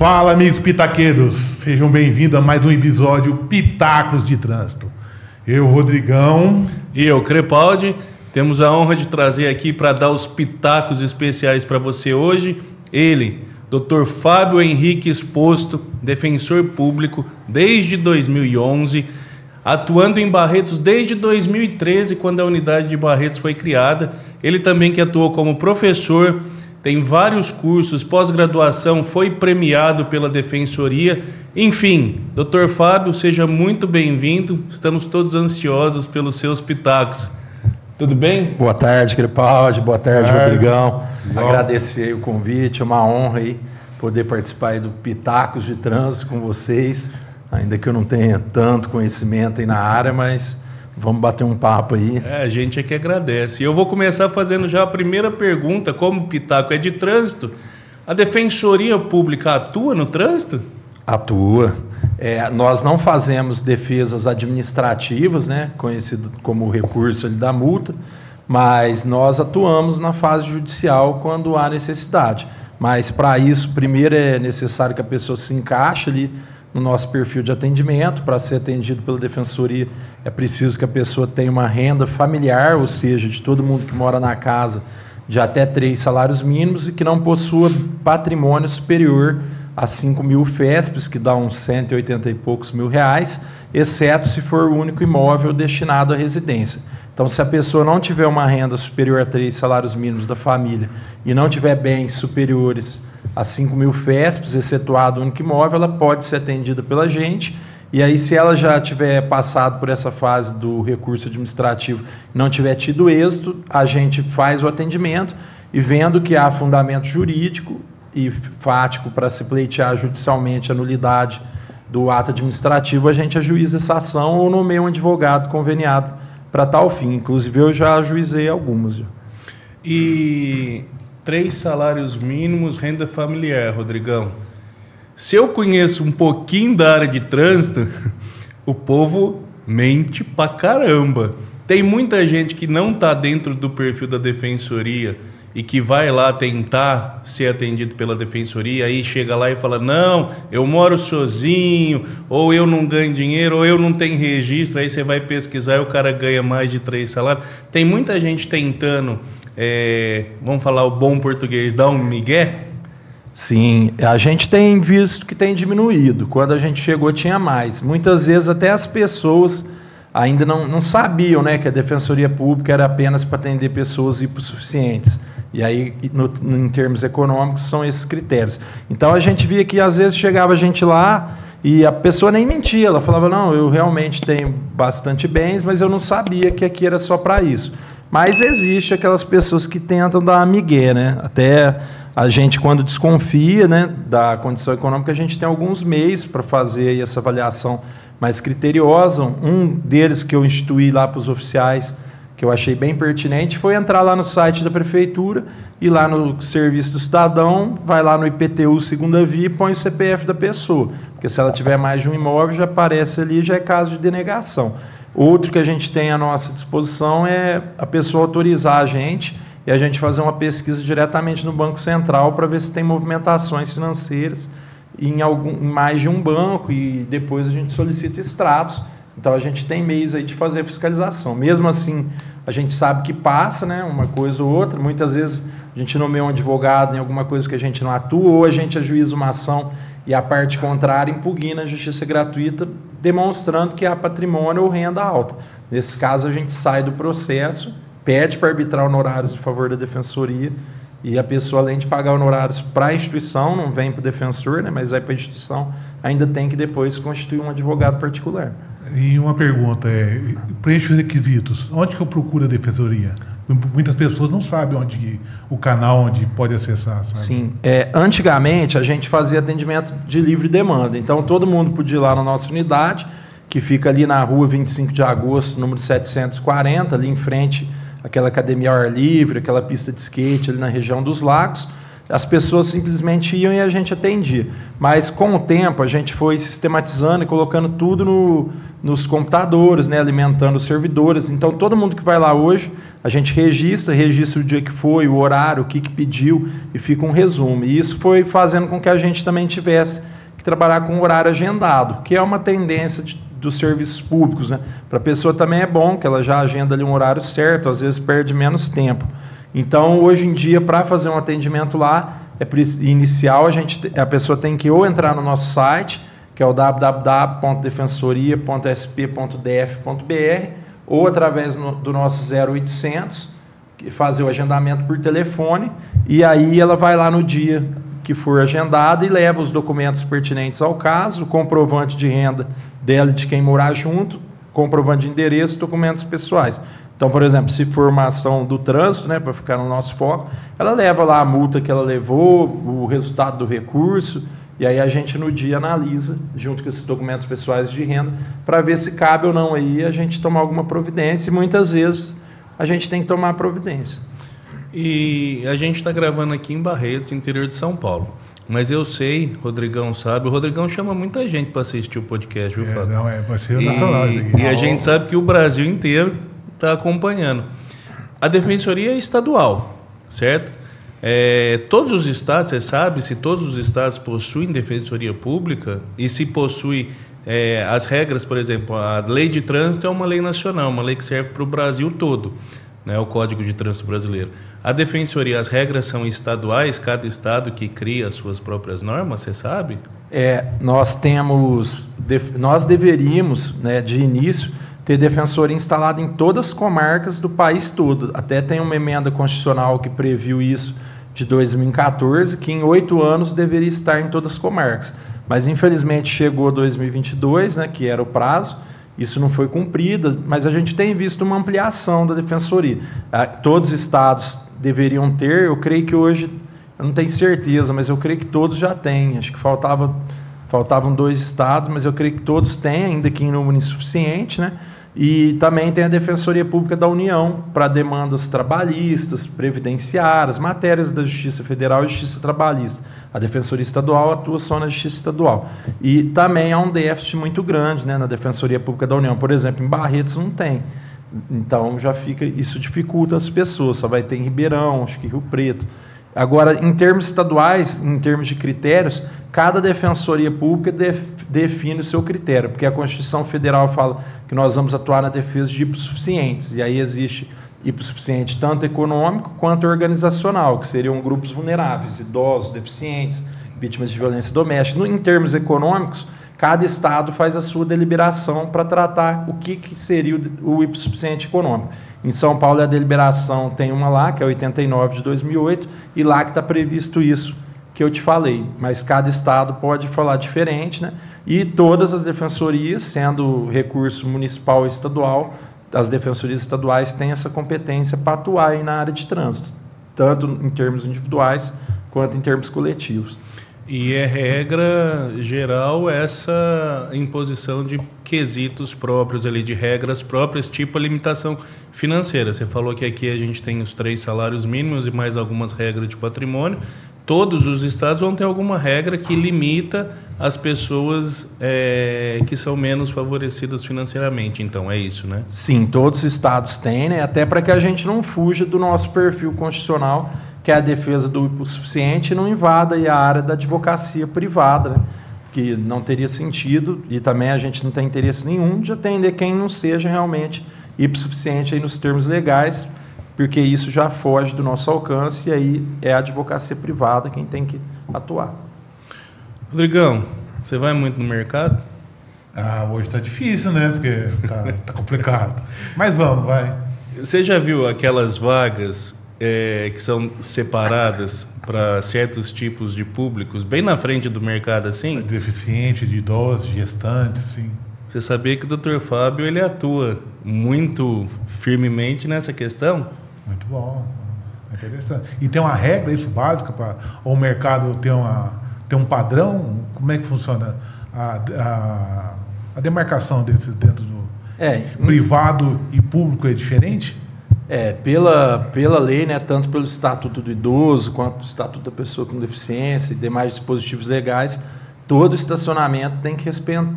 Fala, amigos pitaqueiros, sejam bem-vindos a mais um episódio Pitacos de Trânsito. Eu, Rodrigão. E eu, Crepaldi, temos a honra de trazer aqui para dar os pitacos especiais para você hoje, ele, Dr. Fábio Henrique Exposto, defensor público desde 2011, atuando em Barretos desde 2013, quando a unidade de Barretos foi criada. Ele também que atuou como professor, tem vários cursos, pós-graduação, foi premiado pela Defensoria. Enfim, Dr. Fábio, seja muito bem-vindo. Estamos todos ansiosos pelos seus pitacos. Tudo bem? Boa tarde, Crepaldi. Boa tarde, Rodrigão. Agradecer o convite, é uma honra aí poder participar aí do Pitacos de Trânsito com vocês. Ainda que eu não tenha tanto conhecimento aí na área, mas vamos bater um papo aí. A gente é que agradece. Eu vou começar fazendo já a primeira pergunta. Como o Pitaco é de trânsito, a Defensoria Pública atua no trânsito? Atua. Nós não fazemos defesas administrativas, né, conhecido como o recurso ali da multa, mas nós atuamos na fase judicial quando há necessidade. Mas para isso, primeiro é necessário que a pessoa se encaixe ali no nosso perfil de atendimento. Para ser atendido pela Defensoria, é preciso que a pessoa tenha uma renda familiar, ou seja, de todo mundo que mora na casa, de até 3 salários mínimos e que não possua patrimônio superior a 5 mil FESPs, que dá uns 180 e poucos mil reais, exceto se for o único imóvel destinado à residência. Então, se a pessoa não tiver uma renda superior a 3 salários mínimos da família e não tiver bens superiores a 5 mil FESPs, excetuado o único imóvel, ela pode ser atendida pela gente. E aí, se ela já tiver passado por essa fase do recurso administrativo e não tiver tido êxito, a gente faz o atendimento e, vendo que há fundamento jurídico e fático para se pleitear judicialmente a nulidade do ato administrativo, a gente ajuiza essa ação ou nomeia um advogado conveniado para tal fim. Inclusive, eu já ajuizei algumas. Já. E 3 salários mínimos, renda familiar, Rodrigão. Se eu conheço um pouquinho da área de trânsito, o povo mente pra caramba. Tem muita gente que não está dentro do perfil da Defensoria e que vai lá tentar ser atendido pela Defensoria, aí chega lá e fala, não, eu moro sozinho, ou eu não ganho dinheiro, ou eu não tenho registro. Aí você vai pesquisar e o cara ganha mais de 3 salários. Tem muita gente tentando, vamos falar o bom português, dar um migué. Sim, a gente tem visto que tem diminuído. Quando a gente chegou tinha mais. Muitas vezes até as pessoas ainda não sabiam, né, que a Defensoria Pública era apenas para atender pessoas hipossuficientes. E aí, em termos econômicos, são esses critérios. Então, a gente via que, às vezes, chegava gente lá e a pessoa nem mentia. Ela falava, não, eu realmente tenho bastante bens, mas eu não sabia que aqui era só para isso. Mas existe aquelas pessoas que tentam dar uma migué, né? Até a gente, quando desconfia, né, da condição econômica, a gente tem alguns meios para fazer aí essa avaliação mais criteriosa. Um deles que eu instituí lá para os oficiais, que eu achei bem pertinente, foi entrar lá no site da Prefeitura e lá no Serviço do Cidadão, vai lá no IPTU segunda via e põe o CPF da pessoa. Porque se ela tiver mais de um imóvel, já aparece ali, já é caso de denegação. Outro que a gente tem à nossa disposição é a pessoa autorizar a gente e a gente fazer uma pesquisa diretamente no Banco Central para ver se tem movimentações financeiras em mais de um banco, e depois a gente solicita extratos. Então, a gente tem meios aí de fazer fiscalização. Mesmo assim, a gente sabe que passa, né, uma coisa ou outra. Muitas vezes a gente nomeia um advogado em alguma coisa que a gente não atua, ou a gente ajuiza uma ação e a parte contrária impugna a justiça gratuita, demonstrando que há patrimônio ou renda alta. Nesse caso, a gente sai do processo, pede para arbitrar honorários em favor da Defensoria, e a pessoa, além de pagar honorários para a instituição, não vem para o defensor, né, mas vai para a instituição, ainda tem que depois constituir um advogado particular. E uma pergunta, preenche os requisitos. Onde que eu procuro a Defensoria? Muitas pessoas não sabem o canal onde pode acessar. Sabe? Sim. Antigamente, a gente fazia atendimento de livre demanda. Então, todo mundo podia ir lá na nossa unidade, que fica ali na rua 25 de agosto, número 740, ali em frente àquela academia ao ar livre, aquela pista de skate ali na região dos Lagos. as pessoas simplesmente iam e a gente atendia. Mas, com o tempo, a gente foi sistematizando e colocando tudo nos computadores, né, alimentando os servidores. Então, todo mundo que vai lá hoje, a gente registra o dia que foi, o horário, o que pediu, e fica um resumo. E isso foi fazendo com que a gente também tivesse que trabalhar com horário agendado, que é uma tendência dos serviços públicos, né? Para a pessoa também é bom que ela já agenda ali um horário certo, às vezes perde menos tempo. Então, hoje em dia, para fazer um atendimento lá, inicial, a pessoa tem que ou entrar no nosso site, que é o www.defensoria.sp.df.br, ou através do nosso 0800, fazer o agendamento por telefone, e aí ela vai lá no dia que for agendada e leva os documentos pertinentes ao caso, o comprovante de renda dela e de quem morar junto, comprovante de endereço, documentos pessoais. Então, por exemplo, se for uma ação do trânsito, né, para ficar no nosso foco, ela leva lá a multa que ela levou, o resultado do recurso, e aí a gente no dia analisa, junto com esses documentos pessoais de renda, para ver se cabe ou não aí a gente tomar alguma providência, e muitas vezes a gente tem que tomar providência. E a gente está gravando aqui em Barretos, interior de São Paulo. Mas eu sei, Rodrigão sabe, o Rodrigão chama muita gente para assistir o podcast, viu, Fábio? Não, vai ser nacional isso aqui. E a gente sabe que o Brasil inteiro está acompanhando. A Defensoria é estadual, certo? Todos os estados, você sabe se todos os estados possuem defensoria pública e se possui as regras, por exemplo, a lei de trânsito é uma lei nacional, uma lei que serve para o Brasil todo, né, o Código de Trânsito Brasileiro. A defensoria, as regras são estaduais, cada estado que cria as suas próprias normas, você sabe? Nós deveríamos, né, de início, ter defensoria instalada em todas as comarcas do país todo. Até tem uma emenda constitucional que previu isso de 2014, que em 8 anos deveria estar em todas as comarcas. Mas, infelizmente, chegou 2022, né, que era o prazo, isso não foi cumprido, mas a gente tem visto uma ampliação da defensoria. Todos os estados deveriam ter, eu creio que hoje, eu não tenho certeza, mas eu creio que todos já têm. Acho que faltavam 2 estados, mas eu creio que todos têm, ainda que em número insuficiente, né? E também tem a Defensoria Pública da União para demandas trabalhistas, previdenciárias, matérias da Justiça Federal e Justiça Trabalhista. A Defensoria Estadual atua só na Justiça Estadual. E também há um déficit muito grande, né, na Defensoria Pública da União. Por exemplo, em Barretos não tem. Então, isso dificulta as pessoas. Só vai ter em Ribeirão, acho que Rio Preto. Agora, em termos estaduais, em termos de critérios, cada defensoria pública define o seu critério, porque a Constituição Federal fala que nós vamos atuar na defesa de hipossuficientes, e aí existe hipossuficiente tanto econômico quanto organizacional, que seriam grupos vulneráveis, idosos, deficientes, vítimas de violência doméstica. Em termos econômicos, cada estado faz a sua deliberação para tratar o que seria o hipossuficiente econômico. Em São Paulo, a deliberação tem uma lá, que é 89 de 2008, e lá que está previsto isso que eu te falei. Mas cada estado pode falar diferente, né? E todas as defensorias, sendo recurso municipal e estadual, as defensorias estaduais têm essa competência para atuar aí na área de trânsito, tanto em termos individuais quanto em termos coletivos. E é regra geral essa imposição de quesitos próprios ali, de regras próprias, tipo a limitação financeira. Você falou que aqui a gente tem os 3 salários mínimos e mais algumas regras de patrimônio. Todos os estados vão ter alguma regra que limita as pessoas que são menos favorecidas financeiramente. Então, é isso, né? Sim, todos os estados têm, né? Até para que a gente não fuja do nosso perfil constitucional, que é a defesa do hipossuficiente, e não invada aí a área da advocacia privada, né? Que não teria sentido, e também a gente não tem interesse nenhum de atender quem não seja realmente hipossuficiente aí nos termos legais, porque isso já foge do nosso alcance, e aí é a advocacia privada quem tem que atuar. Rodrigão, você vai muito no mercado? Hoje está difícil, né? Porque tá complicado. Mas vamos, vai. Você já viu aquelas vagas que são separadas para certos tipos de públicos, bem na frente do mercado, assim? De deficiente, de idosos, de gestantes, sim. Você sabia que o Dr. Fábio ele atua muito firmemente nessa questão? Muito bom, interessante. E tem uma regra, isso básica, para o mercado ter um padrão? Como é que funciona a demarcação desses dentro do privado e público é diferente? Pela lei, né, tanto pelo Estatuto do Idoso, quanto do Estatuto da Pessoa com Deficiência e demais dispositivos legais, todo estacionamento tem que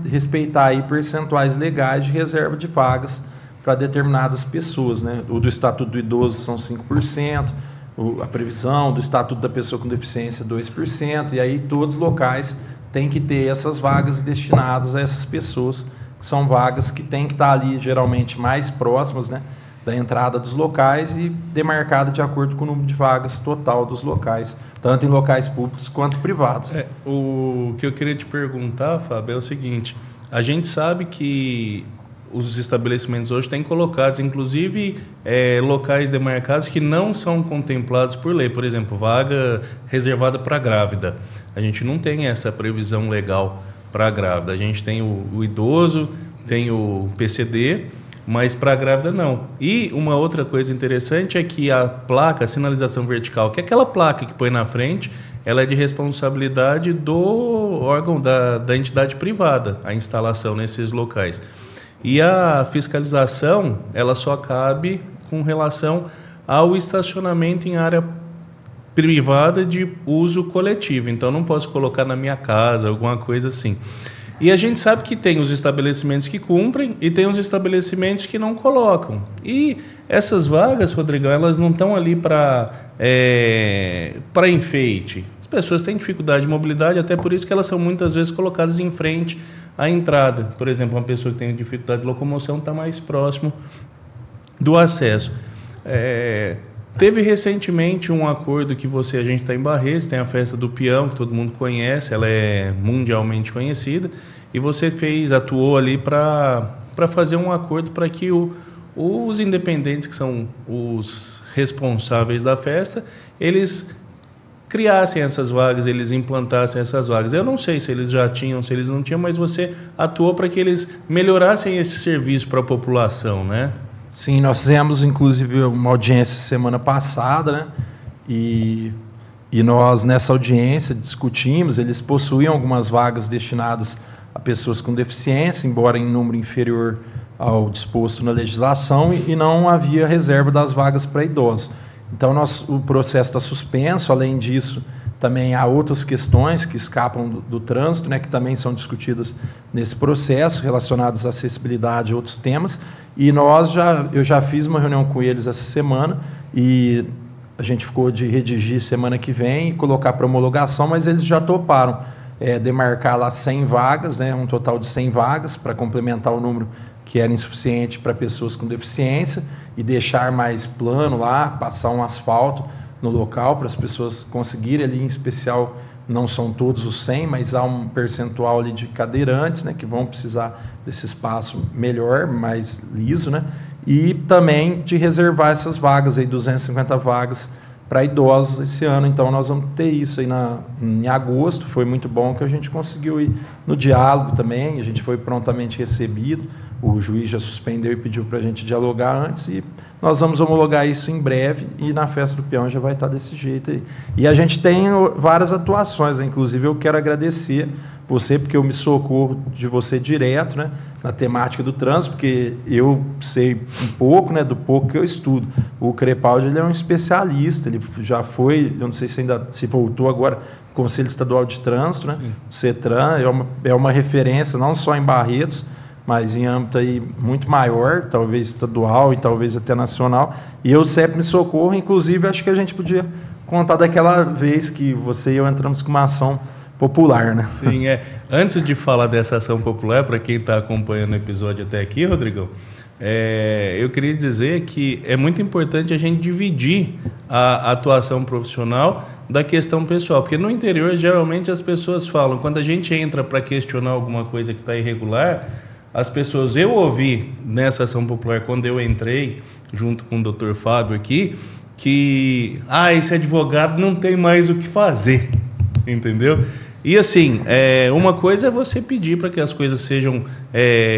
respeitar aí percentuais legais de reserva de vagas para determinadas pessoas, né? O do Estatuto do Idoso são 5%, a previsão do Estatuto da Pessoa com Deficiência 2%, e aí todos os locais têm que ter essas vagas destinadas a essas pessoas, que são vagas que têm que estar ali geralmente mais próximas, né, da entrada dos locais e demarcada de acordo com o número de vagas total dos locais, tanto em locais públicos quanto privados. O que eu queria te perguntar, Fábio, é o seguinte: a gente sabe que os estabelecimentos hoje têm colocados, inclusive, locais demarcados que não são contemplados por lei. Por exemplo, vaga reservada para grávida. A gente não tem essa previsão legal para grávida. A gente tem o idoso, tem o PCD, mas para a grávida não. E uma outra coisa interessante é que a placa, a sinalização vertical, que é aquela placa que põe na frente, ela é de responsabilidade do órgão da entidade privada, a instalação nesses locais. E a fiscalização, ela só cabe com relação ao estacionamento em área privada de uso coletivo. Então, não posso colocar na minha casa, alguma coisa assim. E a gente sabe que tem os estabelecimentos que cumprem e tem os estabelecimentos que não colocam. E essas vagas, Rodrigão, elas não estão ali para enfeite. As pessoas têm dificuldade de mobilidade, até por isso que elas são muitas vezes colocadas em frente à entrada. Por exemplo, uma pessoa que tem dificuldade de locomoção está mais próximo do acesso. Teve recentemente um acordo que a gente está em Barretos, tem a Festa do Peão, que todo mundo conhece, ela é mundialmente conhecida, e você atuou ali para fazer um acordo para que os independentes, que são os responsáveis da festa, eles criassem essas vagas, eles implantassem essas vagas. Eu não sei se eles já tinham, se eles não tinham, mas você atuou para que eles melhorassem esse serviço para a população, né? Sim, nós fizemos, inclusive, uma audiência semana passada, né? E nós, nessa audiência, discutimos, eles possuíam algumas vagas destinadas a pessoas com deficiência, embora em número inferior ao disposto na legislação, e não havia reserva das vagas para idosos. Então, o processo está suspenso. Além disso, também há outras questões que escapam do trânsito, né, que também são discutidas nesse processo, relacionadas à acessibilidade e outros temas. E eu já fiz uma reunião com eles essa semana, e a gente ficou de redigir semana que vem e colocar para homologação, mas eles já toparam demarcar lá 100 vagas, né, um total de 100 vagas, para complementar o número que era insuficiente para pessoas com deficiência, e deixar mais plano lá, passar um asfalto no local para as pessoas conseguirem ali, em especial, não são todos os 100, mas há um percentual ali de cadeirantes, né, que vão precisar desse espaço melhor, mais liso, né, e também de reservar essas vagas, aí, 250 vagas para idosos esse ano. Então, nós vamos ter isso aí em agosto. Foi muito bom que a gente conseguiu ir no diálogo também, a gente foi prontamente recebido, o juiz já suspendeu e pediu para a gente dialogar antes, e nós vamos homologar isso em breve, e na Festa do Peão já vai estar desse jeito aí. E a gente tem várias atuações, né? Inclusive eu quero agradecer você, porque eu me socorro de você direto, né, na temática do trânsito, porque eu sei um pouco, né, do pouco que eu estudo. O Crepaldi, ele é um especialista, ele já foi, eu não sei se ainda se voltou agora, Conselho Estadual de Trânsito, né? Sim. O CETRAN é uma referência não só em Barretos, mas em âmbito aí muito maior, talvez estadual e talvez até nacional. E eu sempre me socorro, inclusive acho que a gente podia contar daquela vez que você e eu entramos com uma ação popular, né? Sim, Antes de falar dessa ação popular, para quem está acompanhando o episódio até aqui, Rodrigão, eu queria dizer que é muito importante a gente dividir a atuação profissional da questão pessoal, porque no interior, geralmente, as pessoas falam, quando a gente entra para questionar alguma coisa que está irregular, as pessoas, eu ouvi nessa ação popular, quando eu entrei, junto com o Dr. Fábio aqui, que esse advogado não tem mais o que fazer, entendeu? E assim, uma coisa é você pedir para que as coisas sejam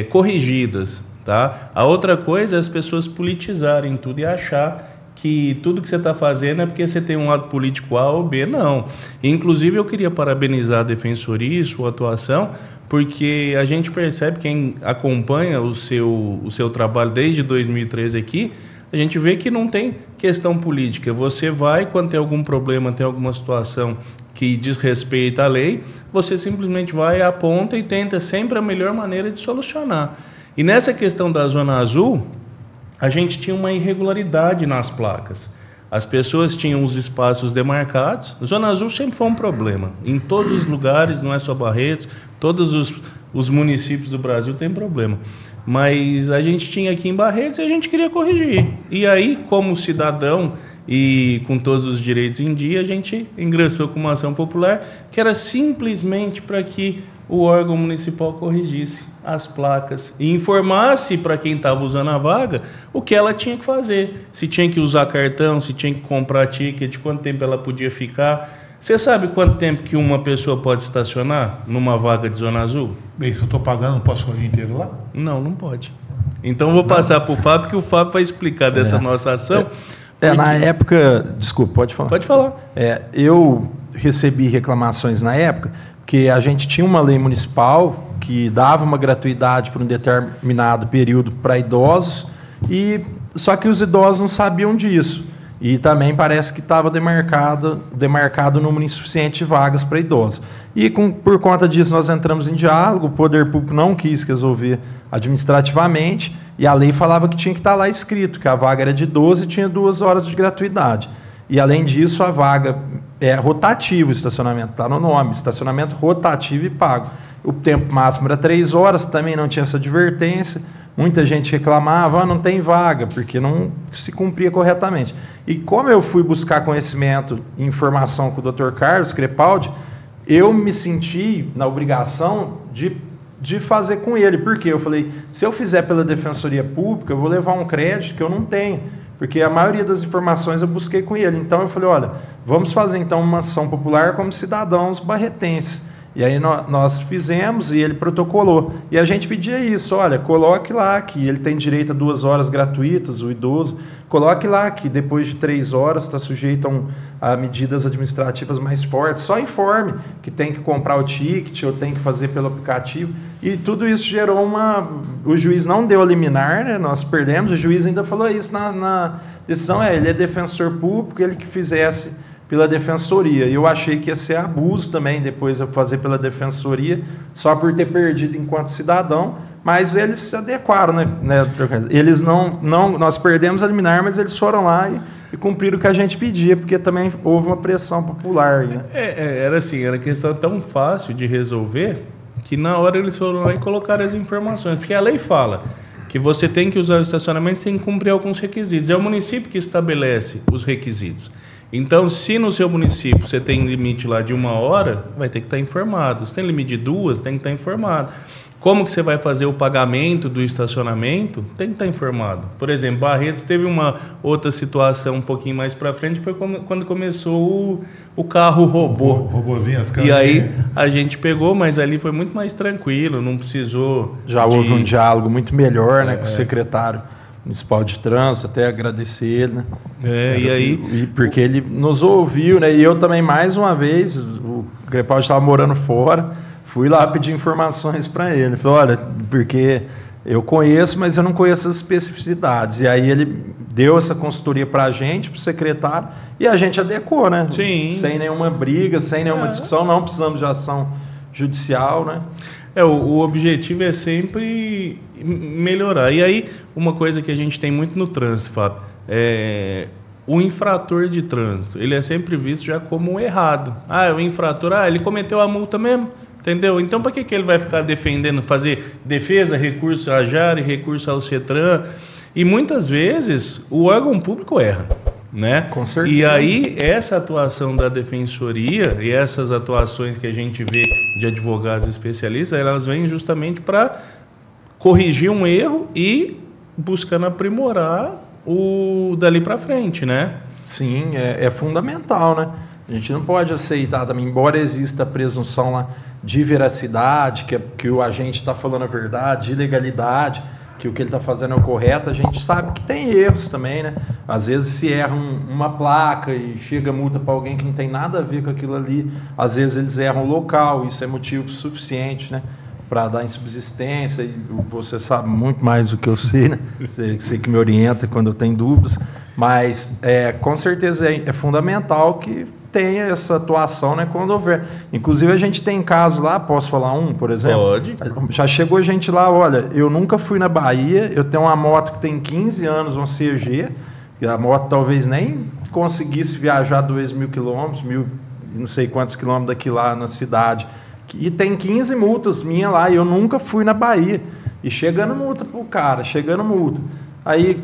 corrigidas, tá? A outra coisa é as pessoas politizarem tudo e achar que tudo que você está fazendo é porque você tem um lado político A ou B. Não. Inclusive, eu queria parabenizar a Defensoria e sua atuação, porque a gente percebe, quem acompanha o seu trabalho desde 2013 aqui, a gente vê que não tem questão política. Você vai, quando tem algum problema, tem alguma situação que diz respeito à lei, você simplesmente vai, aponta e tenta sempre a melhor maneira de solucionar. E nessa questão da Zona Azul, a gente tinha uma irregularidade nas placas. As pessoas tinham os espaços demarcados. Zona Azul sempre foi um problema. Em todos os lugares, não é só Barretos, todos os municípios do Brasil tem problema. Mas a gente tinha aqui em Barretos e a gente queria corrigir. E aí, como cidadão e com todos os direitos em dia, a gente ingressou com uma ação popular que era simplesmente para que o órgão municipal corrigisse as placas e informasse para quem estava usando a vaga o que ela tinha que fazer. Se tinha que usar cartão, se tinha que comprar ticket, quanto tempo ela podia ficar. Você sabe quanto tempo que uma pessoa pode estacionar numa vaga de Zona Azul? Bem, se eu estou pagando, não posso ficar o dia inteiro lá? Não, não pode. Então, vou passar para o Fábio, que o Fábio vai explicar dessa nossa ação. Na época... Desculpa, pode falar. Pode falar. Eu recebi reclamações na época, porque a gente tinha uma lei municipal que dava uma gratuidade por um determinado período para idosos, só que os idosos não sabiam disso. E também parece que estava demarcado número insuficiente de vagas para idosos. E por conta disso nós entramos em diálogo, o poder público não quis resolver administrativamente, e a lei falava que tinha que estar lá escrito, que a vaga era de 12 e tinha 2 horas de gratuidade. E, além disso, a vaga é rotativa, o estacionamento está no nome, estacionamento rotativo e pago. O tempo máximo era 3 horas, também não tinha essa advertência. Muita gente reclamava, não tem vaga, porque não se cumpria corretamente. E como eu fui buscar conhecimento e informação com o Dr. Carlos Crepaldi, eu me senti na obrigação de fazer com ele. Por quê? Eu falei, se eu fizer pela Defensoria Pública, eu vou levar um crédito que eu não tenho. Porque a maioria das informações eu busquei com ele. Então eu falei, olha, vamos fazer então uma ação popular como cidadãos barretenses. E aí nós fizemos e ele protocolou. E a gente pedia isso, olha, coloque lá que ele tem direito a 2 horas gratuitas, o idoso. Coloque lá que depois de 3 horas está sujeito a medidas administrativas mais fortes. Só informe que tem que comprar o ticket ou tem que fazer pelo aplicativo. E tudo isso gerou O juiz não deu a liminar, né? Nós perdemos. O juiz ainda falou isso na decisão. Ele é defensor público, ele que fizesse pela Defensoria. E eu achei que ia ser abuso também depois eu fazer pela Defensoria, só por ter perdido enquanto cidadão, mas eles se adequaram, né? Eles nós perdemos a liminar, mas eles foram lá e cumpriram o que a gente pedia, porque também houve uma pressão popular. Né? Era assim, era questão tão fácil de resolver, que na hora eles foram lá e colocaram as informações, porque a lei fala que você tem que usar o estacionamento sem cumprir alguns requisitos. É o município que estabelece os requisitos. Então, se no seu município você tem limite lá de 1 hora, vai ter que estar informado. Se tem limite de 2, tem que estar informado. Como que você vai fazer o pagamento do estacionamento? Tem que estar informado. Por exemplo, Barretos teve uma outra situação um pouquinho mais para frente, foi quando começou o carro robô. Robozinho, as E aí a gente pegou, mas ali foi muito mais tranquilo, não precisou... Já houve um diálogo muito melhor, né, com o secretário municipal de trânsito, até agradecer ele, né? E aí... Porque ele nos ouviu, né? E eu também, mais uma vez, o Crepaldi estava morando fora, fui lá pedir informações para ele. Falei, olha, porque eu conheço, mas eu não conheço as especificidades. E aí ele deu essa consultoria para a gente, para o secretário, e a gente adequou, né? Sim. Sem nenhuma briga, sem nenhuma discussão, não precisamos de ação judicial, né? O objetivo é sempre melhorar. E aí, uma coisa que a gente tem muito no trânsito, Fábio, o infrator de trânsito, ele é sempre visto já como um errado. O infrator, ele cometeu a multa mesmo, entendeu? Então, para que ele vai ficar defendendo, fazer defesa, recurso à JAR, recurso ao CETRAN? E muitas vezes o órgão público erra. Né? Com certeza. E aí, essa atuação da Defensoria e essas atuações que a gente vê de advogados especialistas, elas vêm justamente para corrigir um erro e buscando aprimorar o dali para frente, né? Sim, é fundamental, né? A gente não pode aceitar também, embora exista a presunção lá de veracidade, que o agente está falando a verdade, de legalidade, que o que ele está fazendo é o correto, a gente sabe que tem erros também, né? Às vezes se erra uma placa e chega multa para alguém que não tem nada a ver com aquilo ali, às vezes eles erram o local, isso é motivo suficiente, né? para dar insubsistência, e você sabe muito mais do que eu sei, né? Você que me orienta quando eu tenho dúvidas, mas com certeza é fundamental que tenha essa atuação, né, quando houver. Inclusive a gente tem casos lá, posso falar por exemplo? Pode. Já chegou gente lá, olha, eu nunca fui na Bahia, eu tenho uma moto que tem 15 anos, uma CG, e a moto talvez nem conseguisse viajar 2.000 quilômetros, não sei quantos quilômetros daqui lá na cidade, e tem 15 multas minha lá, e eu nunca fui na Bahia. E chegando multa pro cara, chegando multa. Aí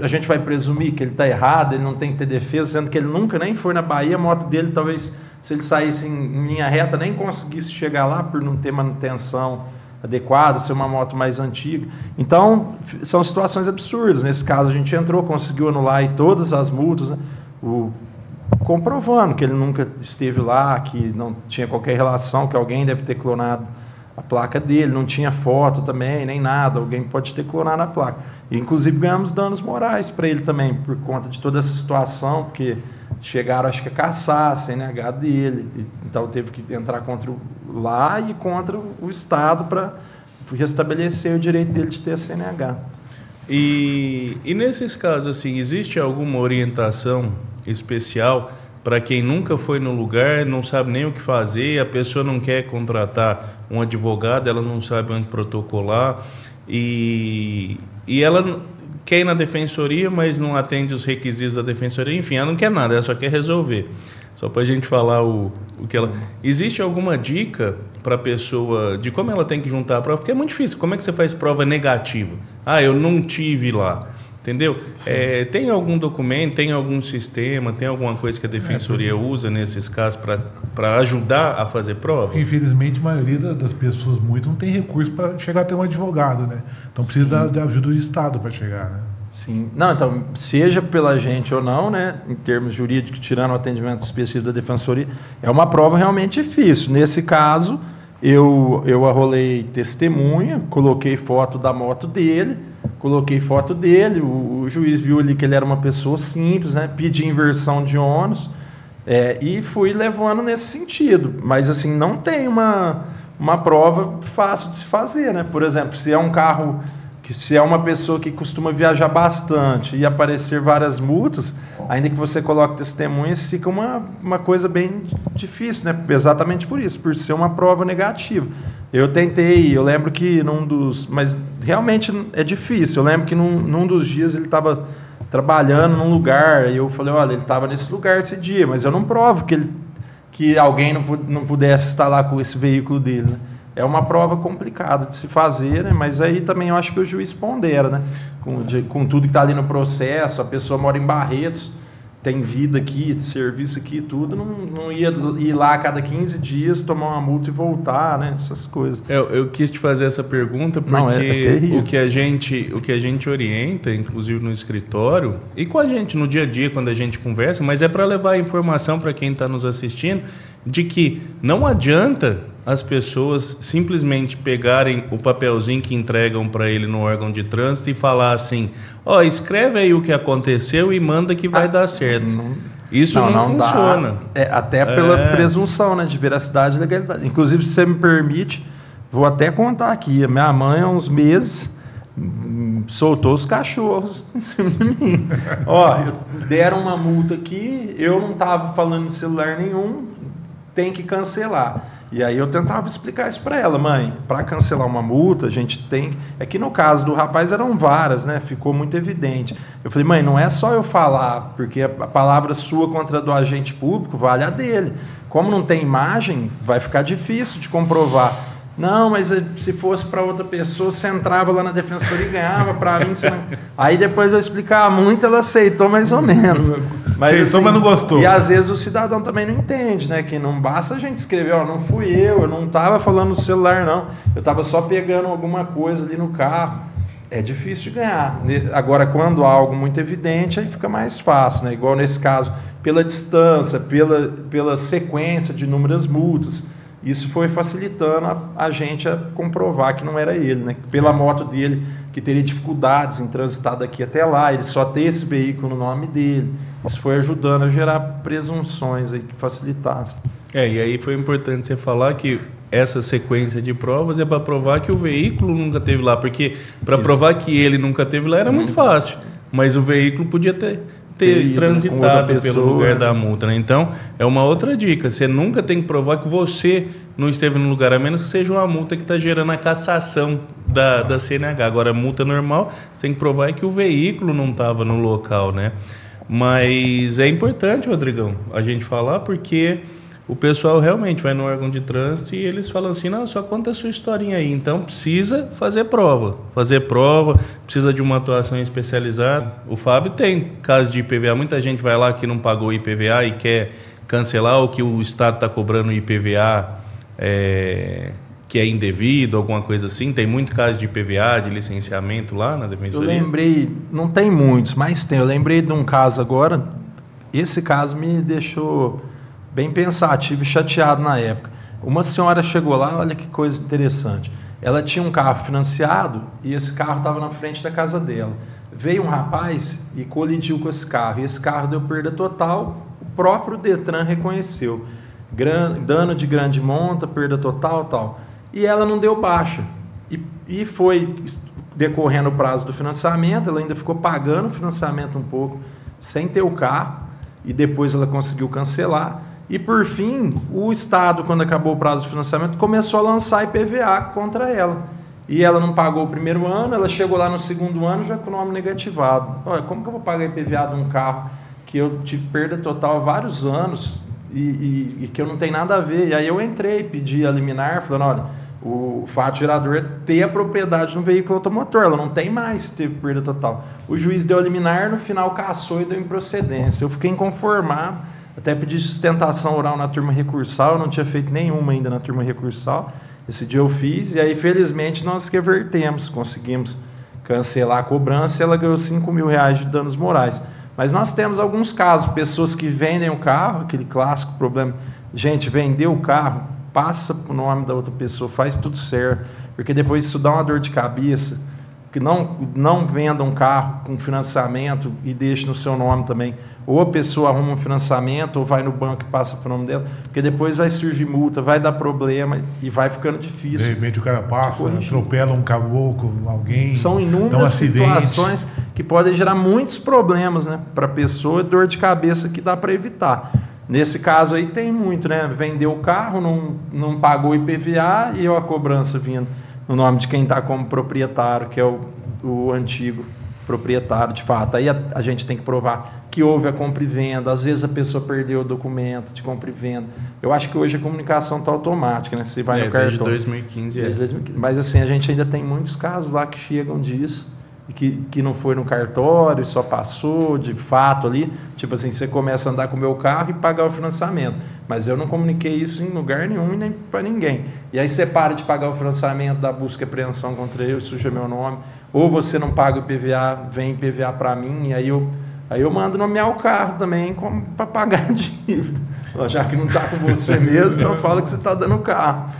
a gente vai presumir que ele está errado, ele não tem que ter defesa, sendo que ele nunca nem foi na Bahia, a moto dele talvez, se ele saísse em linha reta, nem conseguisse chegar lá por não ter manutenção adequada, ser uma moto mais antiga. Então, são situações absurdas. Nesse caso, a gente entrou, conseguiu anular aí todas as multas, né? Comprovando que ele nunca esteve lá, que não tinha qualquer relação, que alguém deve ter clonado a placa dele, não tinha foto também, nem nada, alguém pode ter clonado a placa. E, inclusive, ganhamos danos morais para ele também, por conta de toda essa situação, porque chegaram, acho que, a caçar a CNH dele, então teve que entrar contra lá e contra o Estado para restabelecer o direito dele de ter a CNH. E nesses casos, assim, existe alguma orientação especial para quem nunca foi no lugar, não sabe nem o que fazer, a pessoa não quer contratar um advogado, ela não sabe onde protocolar, e ela quer ir na defensoria, mas não atende os requisitos da defensoria, enfim, ela não quer nada, ela só quer resolver. Só para a gente falar o que ela... Existe alguma dica para a pessoa de como ela tem que juntar a prova? Porque é muito difícil. Como é que você faz prova negativa? Ah, eu não tive lá. Entendeu? Tem algum documento, tem algum sistema, tem alguma coisa que a defensoria usa nesses casos para ajudar a fazer prova? Infelizmente, a maioria das pessoas não tem recurso para chegar até um advogado, né? Então precisa da ajuda do Estado para chegar, né? Sim. Não, então, seja pela gente ou não, né, em termos jurídicos, tirando o atendimento específico da defensoria, é uma prova realmente difícil. Nesse caso, eu arrolei testemunha, coloquei foto da moto dele, o juiz viu ali que ele era uma pessoa simples, né, pedi inversão de ônus, e fui levando nesse sentido. Mas, assim, não tem uma prova fácil de se fazer, né? Por exemplo, se é um carro... Se é uma pessoa que costuma viajar bastante e aparecer várias multas, ainda que você coloque testemunhas, fica uma coisa bem difícil, né? Exatamente por isso, por ser uma prova negativa. Eu lembro que mas realmente é difícil. Eu lembro que num dos dias ele estava trabalhando num lugar, e eu falei, olha, ele estava nesse lugar esse dia, mas eu não provo que alguém não pudesse estar lá com esse veículo dele, né? É uma prova complicada de se fazer, né? Mas aí também eu acho que o juiz pondera, né? Com tudo que está ali no processo, a pessoa mora em Barretos, tem vida aqui, serviço aqui, tudo, não ia ir lá a cada 15 dias, tomar uma multa e voltar, né? Essas coisas. Eu quis te fazer essa pergunta porque o que a gente orienta, inclusive no escritório, e com a gente no dia a dia, quando a gente conversa, mas é para levar a informação para quem está nos assistindo, de que não adianta as pessoas simplesmente pegarem o papelzinho que entregam para ele no órgão de trânsito e falar assim, escreve aí o que aconteceu e manda que vai dar certo. Isso não funciona. Até pela presunção, né, de veracidade e legalidade. Inclusive, se você me permite, vou até contar aqui. A minha mãe, há uns meses, soltou os cachorros em cima de mim. Deram uma multa aqui, eu não estava falando em celular nenhum, tem que cancelar. E aí eu tentava explicar isso para ela, mãe, para cancelar uma multa, a gente tem... É que no caso do rapaz eram varas, né? Ficou muito evidente. Eu falei, mãe, não é só eu falar, porque a palavra sua contra a do agente público vale a dele. Como não tem imagem, vai ficar difícil de comprovar. Não, mas se fosse para outra pessoa, você entrava lá na defensoria e ganhava, para mim... Você não... Aí depois eu explicar muito, ela aceitou mais ou menos. Mas não gostou. E às vezes o cidadão também não entende, né? Que não basta a gente escrever, não fui eu não estava falando no celular, não. Eu estava só pegando alguma coisa ali no carro. É difícil de ganhar. Agora, quando há algo muito evidente, aí fica mais fácil, né? Igual nesse caso, pela distância, pela sequência de inúmeras multas. Isso foi facilitando a gente a comprovar que não era ele, né? Pela moto dele, que teria dificuldades em transitar daqui até lá, ele só ter esse veículo no nome dele. Isso foi ajudando a gerar presunções aí que facilitassem. E aí foi importante você falar que essa sequência de provas é para provar que o veículo nunca teve lá, porque para provar que ele nunca teve lá era muito fácil, mas o veículo podia ter transitado pelo lugar da multa, né? Então, é uma outra dica. Você nunca tem que provar que você não esteve no lugar, a menos que seja uma multa que está gerando a cassação da CNH. Agora, a multa normal, você tem que provar que o veículo não estava no local, né? Mas é importante, Rodrigão, a gente falar, porque o pessoal realmente vai no órgão de trânsito e eles falam assim, não, só conta a sua historinha aí. Então, precisa fazer prova, precisa de uma atuação especializada. O Fábio tem caso de IPVA, muita gente vai lá que não pagou IPVA e quer cancelar, ou que o Estado está cobrando IPVA que é indevido, alguma coisa assim. Tem muito caso de IPVA, de licenciamento lá na Defensoria? Eu lembrei, não tem muitos, mas tem. Eu lembrei de um caso agora, esse caso me deixou bem pensativo e chateado na época. Uma senhora chegou lá, olha que coisa interessante. Ela tinha um carro financiado e esse carro estava na frente da casa dela. Veio um rapaz e colidiu com esse carro. E esse carro deu perda total, o próprio Detran reconheceu. Dano de grande monta, perda total, tal. E ela não deu baixa. E foi decorrendo o prazo do financiamento, ela ainda ficou pagando o financiamento um pouco, sem ter o carro, e depois ela conseguiu cancelar. E, por fim, o Estado, quando acabou o prazo do financiamento, começou a lançar IPVA contra ela. E ela não pagou o primeiro ano, ela chegou lá no segundo ano já com o nome negativado. Olha, como que eu vou pagar IPVA de um carro que eu tive perda total há vários anos e que eu não tenho nada a ver? E aí eu entrei, pedi a liminar, falando, olha, o fato gerador é ter a propriedade no veículo automotor, ela não tem mais se teve perda total. O juiz deu a liminar, no final cassou e deu improcedência. Eu fiquei inconformado. Até pedi sustentação oral na turma recursal, eu não tinha feito nenhuma ainda na turma recursal. Esse dia eu fiz, e aí, felizmente, nós revertemos, conseguimos cancelar a cobrança e ela ganhou R$5.000 de danos morais. Mas nós temos alguns casos, pessoas que vendem o carro, aquele clássico problema, gente, vendeu o carro, passa para o nome da outra pessoa, faz tudo certo, porque depois isso dá uma dor de cabeça, que não venda um carro com financiamento e deixe no seu nome também. Ou a pessoa arruma um financiamento, ou vai no banco e passa para o nome dela, porque depois vai surgir multa, vai dar problema e vai ficando difícil. De repente o cara passa, atropela um caboclo, alguém. São inúmeras situações que podem gerar muitos problemas, né, para a pessoa, dor de cabeça que dá para evitar. Nesse caso aí tem muito, né? Vendeu o carro, não pagou IPVA e a cobrança vindo no nome de quem está como proprietário, que é o antigo proprietário, de fato. Aí a gente tem que provar que houve a compra e venda. Às vezes a pessoa perdeu o documento de compra e venda. Eu acho que hoje a comunicação está automática, né? Você vai no cartão. Desde 2015. Desde 2015. Mas assim, a gente ainda tem muitos casos lá que chegam disso, e que não foi no cartório, só passou de fato ali. Tipo assim, você começa a andar com o meu carro e pagar o financiamento. Mas eu não comuniquei isso em lugar nenhum e nem para ninguém. E aí você para de pagar o financiamento, da busca e apreensão contra eu, suja meu nome. Ou você não paga o IPVA, vem IPVA para mim, e aí eu mando nomear o carro também para pagar a dívida. Já que não está com você mesmo, então fala que você está dando o carro.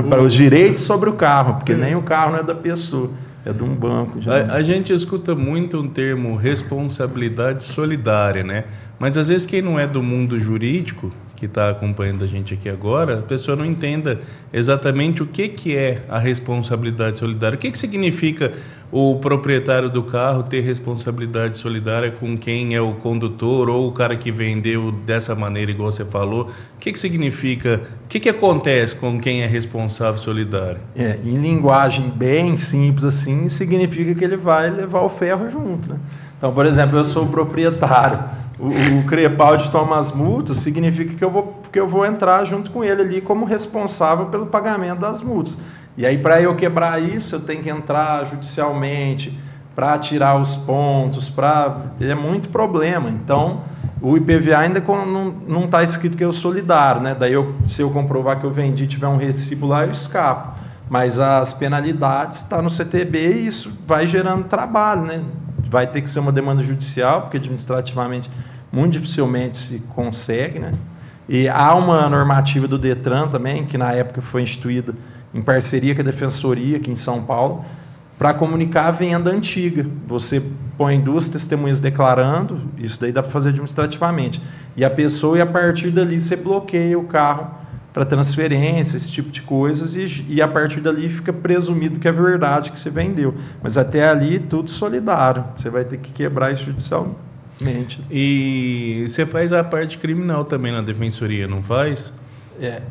Para os direitos sobre o carro, porque nem o carro não é da pessoa. É de um banco. A gente escuta muito um termo responsabilidade solidária, né? Mas às vezes quem não é do mundo jurídico, que está acompanhando a gente aqui agora, a pessoa não entenda exatamente o que é a responsabilidade solidária. O que significa o proprietário do carro ter responsabilidade solidária com quem é o condutor ou o cara que vendeu dessa maneira, igual você falou? O que significa, o que acontece com quem é responsável solidário? Em linguagem bem simples assim, significa que ele vai levar o ferro junto, né? Então, por exemplo, eu sou o proprietário. O Crepaldi toma as multas, significa que eu vou entrar junto com ele ali como responsável pelo pagamento das multas. E aí, para eu quebrar isso, eu tenho que entrar judicialmente para tirar os pontos, é muito problema. Então, o IPVA ainda não está escrito que eu sou solidário, né? Daí, se eu comprovar que eu vendi, tiver um recibo lá, eu escapo. Mas as penalidades estão no CTB e isso vai gerando trabalho, né? Vai ter que ser uma demanda judicial, porque administrativamente muito dificilmente se consegue, né? E há uma normativa do Detran também, que na época foi instituída em parceria com a Defensoria aqui em São Paulo, para comunicar a venda antiga. Você põe 2 testemunhas declarando, isso daí dá para fazer administrativamente. E a pessoa, e a partir dali, você bloqueia o carro para transferência, esse tipo de coisas, e a partir dali fica presumido que é verdade que você vendeu. Mas até ali, tudo solidário. Você vai ter que quebrar isso judicialmente. E você faz a parte criminal também na defensoria, não faz?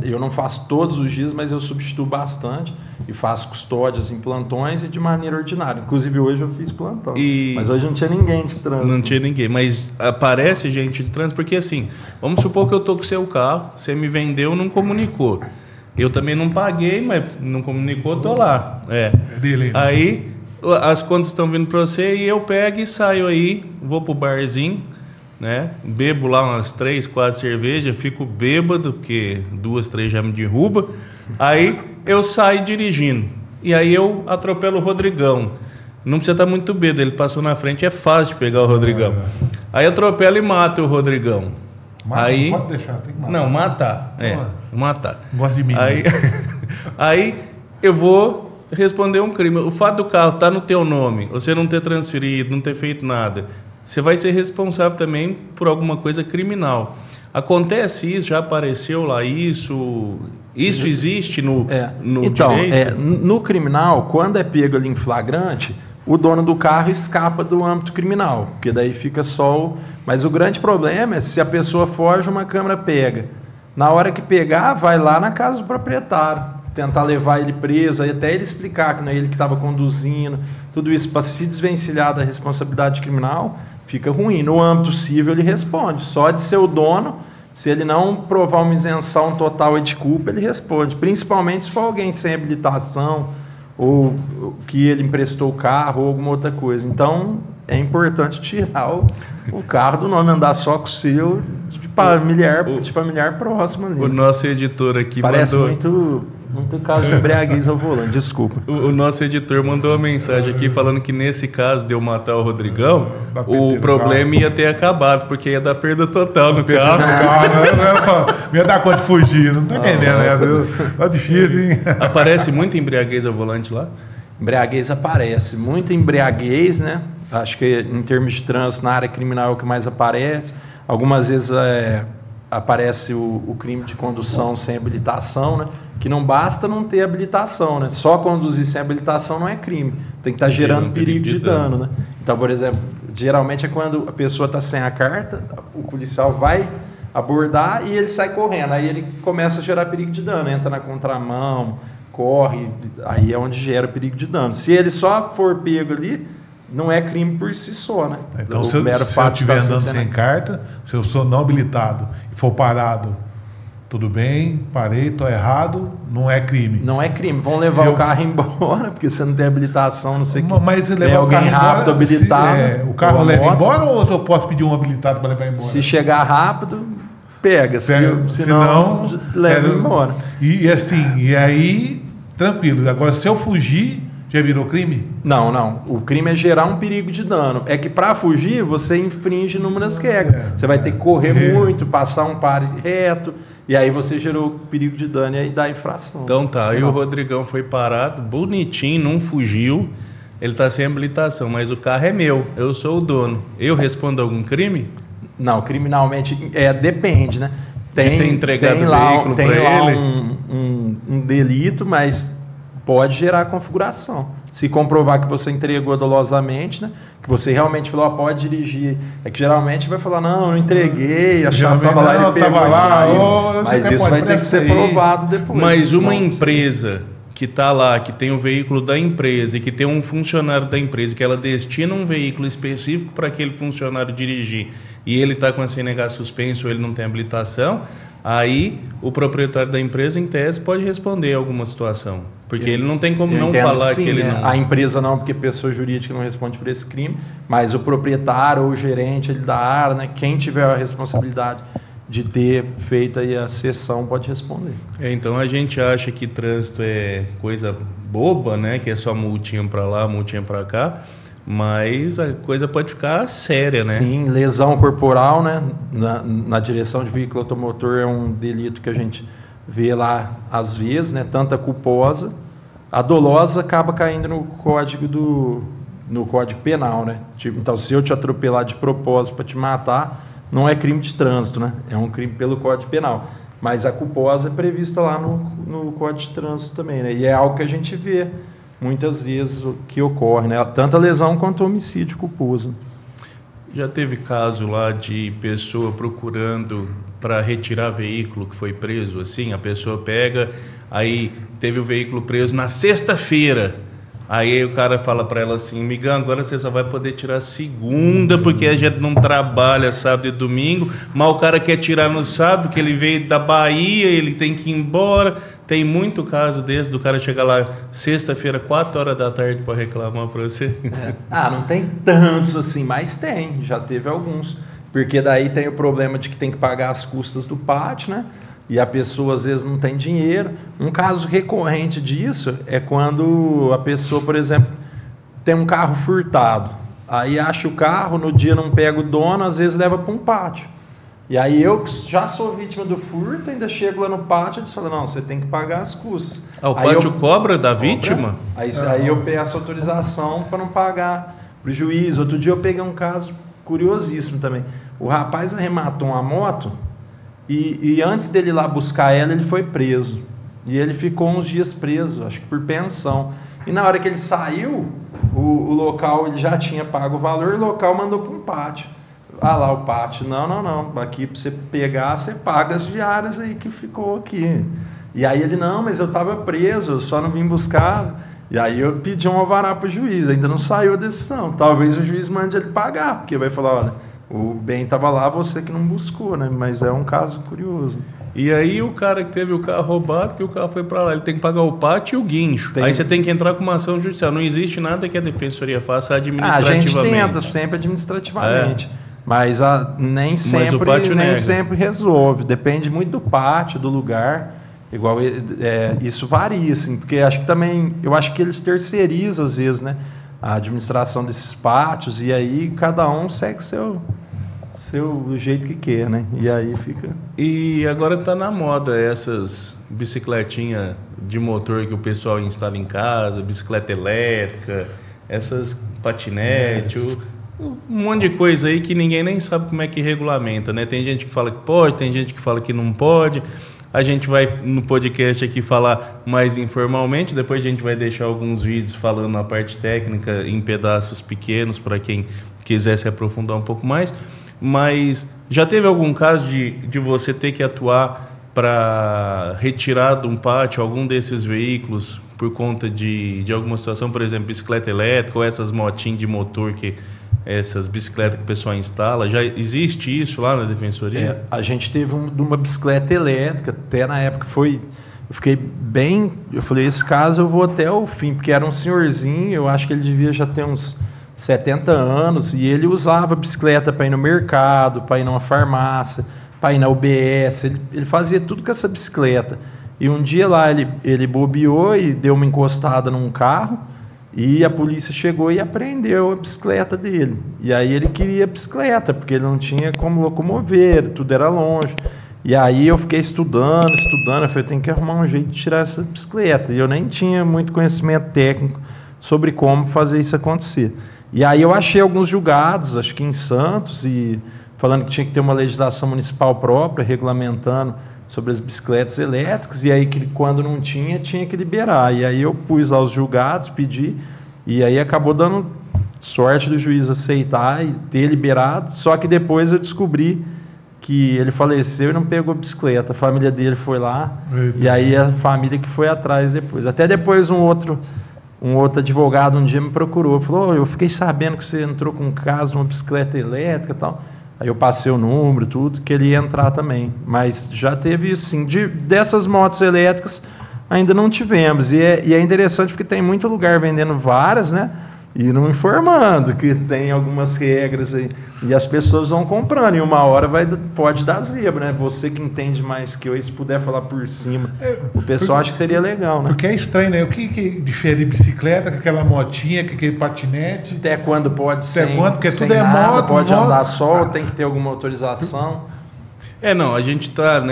Eu não faço todos os dias, mas eu substituo bastante e faço custódias em plantões e de maneira ordinária. Inclusive, hoje eu fiz plantão. Mas hoje não tinha ninguém de trânsito. Não tinha ninguém, mas aparece gente de trânsito, porque assim, vamos supor que eu estou com o seu carro, você me vendeu, não comunicou. Eu também não paguei, mas não comunicou, estou lá. É dele, né? Aí, as contas estão vindo para você e eu pego e saio aí, vou pro barzinho, né? Bebo lá umas 3, 4 cervejas, fico bêbado, porque 2, 3 já me derruba. Aí eu saio dirigindo. E aí eu atropelo o Rodrigão. Não precisa estar muito bêbado, ele passou na frente, é fácil de pegar o Rodrigão. Aí atropelo e mato o Rodrigão. Aí, não pode deixar, tem que matar. Não, matar. Matar. Gosta de mim. Aí eu vou responder um crime. O fato do carro estar no teu nome, você não ter transferido, não ter feito nada, você vai ser responsável também por alguma coisa criminal. Acontece isso? Já apareceu lá isso? Isso existe no então, direito? No criminal, quando é pego ali em flagrante, o dono do carro escapa do âmbito criminal, porque daí fica só Mas o grande problema é se a pessoa foge, uma câmera pega. Na hora que pegar, vai lá na casa do proprietário, tentar levar ele preso, aí até ele explicar que não é ele que estava conduzindo, tudo isso para se desvencilhar da responsabilidade criminal, fica ruim. No âmbito civil ele responde, só de ser o dono, se ele não provar uma isenção total de culpa, ele responde, principalmente se for alguém sem habilitação, ou que ele emprestou o carro, ou alguma outra coisa. Então, é importante tirar o carro do nome, andar só com o seu, de familiar próximo ali. O nosso editor aqui parece mandou... muito caso de embriaguez ao volante, desculpa. O nosso editor mandou uma mensagem aqui falando que nesse caso de eu matar o Rodrigão, o problema ia ter acabado, porque ia dar perda total no carro. Não era só, não ia dar conta de fugir, não tá entendendo, né? Tá difícil, hein? Aparece muita embriaguez ao volante lá? Embriaguez aparece, muita embriaguez, né? Acho que em termos de trânsito, na área criminal é o que mais aparece. Algumas vezes aparece o crime de condução sem habilitação, né? Que não basta não ter habilitação, né? Só conduzir sem habilitação não é crime. Tem que estar gerando perigo de dano, né? Então, por exemplo, geralmente é quando a pessoa está sem a carta, o policial vai abordar e ele sai correndo. Aí ele começa a gerar perigo de dano, entra na contramão, corre, aí é onde gera o perigo de dano. Se ele só for pego ali, não é crime por si só, né? Então, se eu estiver andando sem carta, se eu sou não habilitado e for parado, tudo bem, parei, estou errado, não é crime. Não é crime. Vão levar o carro embora, porque você não tem habilitação, não sei o que. Mas levar alguém rápido, habilitado. O carro leva embora ou eu posso pedir um habilitado para levar embora? Se chegar rápido, pega. Se não, leva embora. E assim, e aí, tranquilo. Agora, se eu fugir, já virou crime? Não. O crime é gerar um perigo de dano. É que para fugir, você infringe inúmeras regras. Você vai ter que correr muito, passar um pare reto, e aí você gerou perigo de dano e aí dá infração. Então tá, aí o Rodrigão foi parado, bonitinho, não fugiu, ele está sem habilitação, mas o carro é meu, eu sou o dono. Eu respondo algum crime? Não, criminalmente, depende, né? Tem entregado o veículo para ele? Um delito, mas pode gerar configuração. Se comprovar que você entregou dolosamente, né? Que você realmente falou, pode dirigir. É que geralmente vai falar, não entreguei, achava que estava lá, ele pegou lá. Mas isso vai ter que ser provado depois. Mas uma empresa que está lá, que tem o veículo da empresa e que tem um funcionário da empresa, que ela destina um veículo específico para aquele funcionário dirigir, e ele está com a CNH suspenso ou ele não tem habilitação, aí o proprietário da empresa, em tese, pode responder a alguma situação. Porque ele não tem como não falar que ele não... A empresa não, porque pessoa jurídica não responde por esse crime, mas o proprietário ou o gerente da área, né, quem tiver a responsabilidade de ter feito aí a cessão pode responder. Então a gente acha que trânsito é coisa boba, né, que é só multinha para lá, multinha para cá, mas a coisa pode ficar séria, né? Sim, lesão corporal, né, na direção de veículo automotor é um delito que a gente vê lá às vezes, né, tanto a culposa, a dolosa acaba caindo no código penal, né? Tipo, então, se eu te atropelar de propósito para te matar, não é crime de trânsito, né? É um crime pelo Código Penal. Mas a culposa é prevista lá no Código de Trânsito também, né? E é algo que a gente vê muitas vezes que ocorre, né? Tanto a lesão quanto o homicídio culposo. Já teve caso lá de pessoa procurando para retirar veículo que foi preso, assim, a pessoa pega, aí teve o veículo preso na sexta-feira. Aí o cara fala para ela assim, migão, agora você só vai poder tirar segunda, porque a gente não trabalha sábado e domingo, mas o cara quer tirar no sábado, que ele veio da Bahia, ele tem que ir embora. Tem muito caso desse, do cara chegar lá sexta-feira, 4 horas da tarde para reclamar para você. Não tem tantos assim, mas tem, já teve alguns. Porque daí tem o problema de que tem que pagar as custas do pátio, né? E a pessoa às vezes não tem dinheiro. Um caso recorrente disso é quando a pessoa, por exemplo, tem um carro furtado. Aí acha o carro, no dia não pega o dono, às vezes leva para um pátio. E aí eu já sou vítima do furto, ainda chego lá no pátio e eles falam, não, você tem que pagar as custas. O pátio cobra da vítima? Aí eu peço autorização para não pagar para o juiz. Outro dia eu peguei um caso curiosíssimo também. O rapaz arrematou uma moto e antes dele ir lá buscar ela, ele foi preso. E ele ficou uns dias preso, acho que por pensão. E na hora que ele saiu, o local ele já tinha pago o valor, o local mandou para um pátio. Ah lá o pátio, não, aqui para você pegar, você paga as diárias aí que ficou aqui. E aí ele, não, mas eu estava preso, eu só não vim buscar. E aí eu pedi um alvará para o juiz, ainda não saiu a decisão. Talvez o juiz mande ele pagar, porque vai falar, olha, o bem estava lá, você que não buscou, né? Mas é um caso curioso. E aí o cara que teve o carro roubado, que o carro foi para lá, ele tem que pagar o pátio e o guincho. Aí você tem que entrar com uma ação judicial. Não existe nada que a defensoria faça administrativamente. A gente tenta sempre administrativamente. Mas nem sempre resolve. Depende muito do pátio, do lugar. Igual isso varia, assim, porque eu acho que eles terceirizam às vezes, né, a administração desses pátios, e aí cada um segue do jeito que quer, né? E aí fica. E agora está na moda essas bicicletinhas de motor que o pessoal instala em casa, bicicleta elétrica, essas patinetes, um monte de coisa aí que ninguém nem sabe como é que regulamenta, né? Tem gente que fala que pode, tem gente que fala que não pode. A gente vai no podcast aqui falar mais informalmente, depois a gente vai deixar alguns vídeos falando a parte técnica em pedaços pequenos para quem quiser se aprofundar um pouco mais. Mas já teve algum caso de você ter que atuar para retirar de um pátio algum desses veículos por conta de alguma situação, por exemplo, bicicleta elétrica ou essas motinhas de motor essas bicicletas que o pessoal instala? Já existe isso lá na Defensoria? A gente teve uma bicicleta elétrica, até na época eu fiquei bem, eu falei, esse caso eu vou até o fim, porque era um senhorzinho, eu acho que ele devia já ter uns 70 anos, e ele usava bicicleta para ir no mercado, para ir numa farmácia, para ir na UBS, ele fazia tudo com essa bicicleta. E um dia lá ele bobeou e deu uma encostada num carro, e a polícia chegou e apreendeu a bicicleta dele. E aí ele queria bicicleta, porque ele não tinha como locomover, tudo era longe. E aí eu fiquei estudando, eu falei, tem que arrumar um jeito de tirar essa bicicleta. E eu nem tinha muito conhecimento técnico sobre como fazer isso acontecer. E aí eu achei alguns julgados, acho que em Santos, e falando que tinha que ter uma legislação municipal própria, regulamentando sobre as bicicletas elétricas, e aí que quando não tinha que liberar. E aí eu pus lá os julgados, pedi, e aí acabou dando sorte do juiz aceitar e ter liberado, só que depois eu descobri que ele faleceu e não pegou a bicicleta, a família dele foi lá, e aí a família que foi atrás depois. Até depois um outro advogado um dia me procurou, falou, eu fiquei sabendo que você entrou com um caso de uma bicicleta elétrica e tal. Aí eu passei o número, tudo, que ele ia entrar também. Mas já teve isso, sim. Dessas motos elétricas, ainda não tivemos. E é interessante porque tem muito lugar vendendo várias, né? E não informando que tem algumas regras aí. E as pessoas vão comprando. E uma hora pode dar zebra, né? Você que entende mais que eu, se puder falar por cima. O pessoal acha que seria legal, né? Porque é estranho, né? O que difere bicicleta, com aquela motinha, com aquele patinete? Até quando pode ser. Até quando? Porque tudo é moto. Pode andar só, tem que ter alguma autorização. Não, a gente está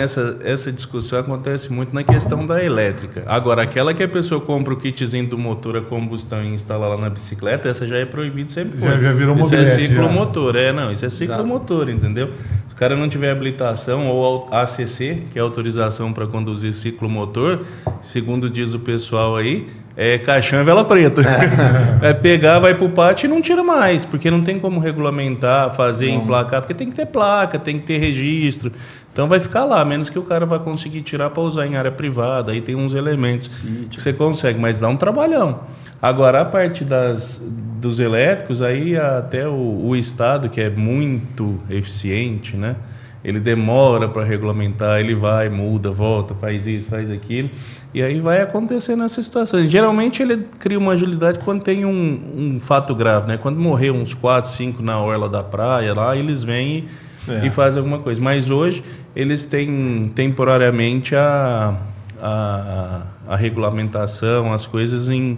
essa discussão acontece muito na questão da elétrica. Agora, aquela que a pessoa compra o kitzinho do motor a combustão e instala lá na bicicleta, essa já é proibido sempre. Já virou isso mobilete, é ciclomotor, não, isso é ciclomotor, Já. entendeu? Se o cara não tiver habilitação ou ACC, que é autorização para conduzir ciclomotor, segundo diz o pessoal aí, caixão e vela preta. Vai pegar, vai pro pátio e não tira mais, porque não tem como regulamentar, fazer, emplacar, porque tem que ter placa, tem que ter registro. Então vai ficar lá, a menos que o cara vai conseguir tirar para usar em área privada. Aí tem uns elementos que você consegue, mas dá um trabalhão. Agora, a parte dos elétricos, aí até o Estado, que é muito eficiente, né? Ele demora para regulamentar, ele vai, muda, volta, faz isso, faz aquilo. E aí vai acontecendo essas situações. Geralmente ele cria uma agilidade quando tem um fato grave, né? Quando morrer uns 4, 5 na orla da praia, lá eles vêm e fazem alguma coisa. Mas hoje eles têm temporariamente a regulamentação, as coisas em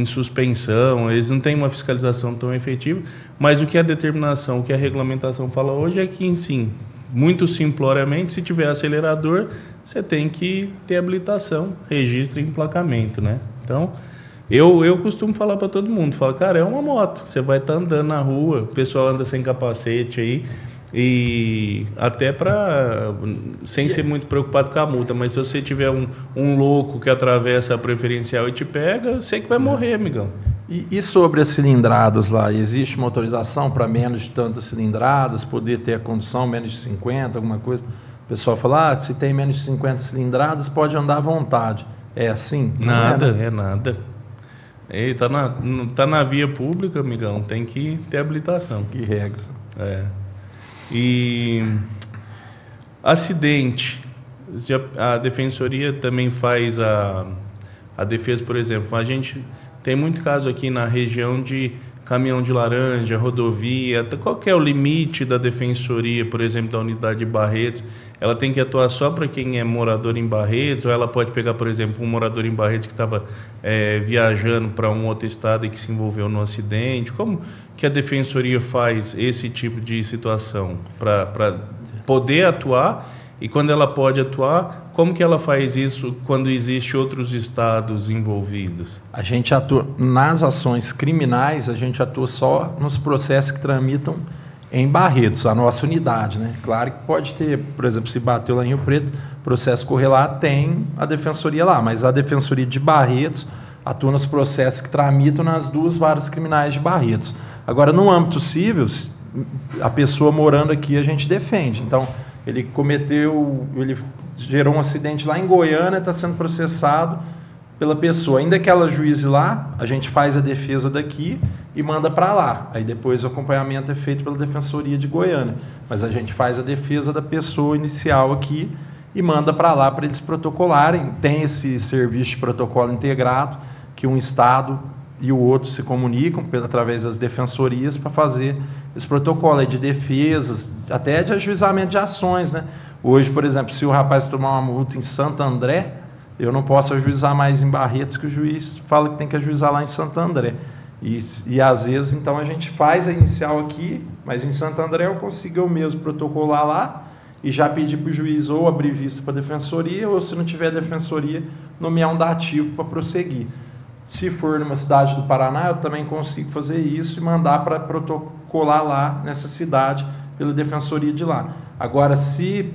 suspensão, eles não têm uma fiscalização tão efetiva. Mas o que a determinação, o que a regulamentação fala hoje é que, sim, muito simploriamente, se tiver acelerador, você tem que ter habilitação, registro e emplacamento, né? Então, eu costumo falar para todo mundo, falo, cara, é uma moto, você vai estar andando na rua, o pessoal anda sem capacete aí, e até sem ser muito preocupado com a multa, mas se você tiver um louco que atravessa a preferencial e te pega, você que vai morrer, amigão. E sobre as cilindradas lá, existe uma autorização para menos de tantas cilindradas, poder ter a condução menos de 50, alguma coisa? O pessoal fala, se tem menos de 50 cilindradas, pode andar à vontade. É assim? Nada, nada. Tá na via pública, amigão, tem que ter habilitação. Que regras. E acidente, a defensoria também faz a defesa, por exemplo, a gente tem muito caso aqui na região de caminhão de laranja, rodovia, qual que é o limite da defensoria, por exemplo, da unidade de Barretos? Ela tem que atuar só para quem é morador em Barretos, ou ela pode pegar, por exemplo, um morador em Barretos que estava viajando para um outro estado e que se envolveu no acidente? Como que a defensoria faz esse tipo de situação para poder atuar? E quando ela pode atuar, como que ela faz isso quando existe outros estados envolvidos? A gente atua nas ações criminais, a gente atua só nos processos que tramitam em Barretos, a nossa unidade, né? Claro que pode ter, por exemplo, se bateu lá em Rio Preto, processo correr lá, tem a defensoria lá, mas a defensoria de Barretos atua nos processos que tramitam nas 2 varas criminais de Barretos. Agora, no âmbito civil, a pessoa morando aqui a gente defende. Então, ele gerou um acidente lá em Goiânia, está sendo processado pela pessoa. Ainda que ela juíze lá, a gente faz a defesa daqui e manda para lá. Aí depois o acompanhamento é feito pela Defensoria de Goiânia. Mas a gente faz a defesa da pessoa inicial aqui e manda para lá para eles protocolarem. Tem esse serviço de protocolo integrado, que um estado e o outro se comunicam através das defensorias para fazer esse protocolo aí de defesas, até de ajuizamento de ações, né? Hoje, por exemplo, se o rapaz tomar uma multa em Santo André, eu não posso ajuizar mais em Barretos, que o juiz fala que tem que ajuizar lá em Santo André. E às vezes, então, a gente faz a inicial aqui, mas em Santo André eu consigo eu mesmo protocolar lá e já pedir para o juiz ou abrir vista para a defensoria, ou se não tiver defensoria, nomear um dativo para prosseguir. Se for numa cidade do Paraná, eu também consigo fazer isso e mandar para protocolar lá nessa cidade pela defensoria de lá. Agora, se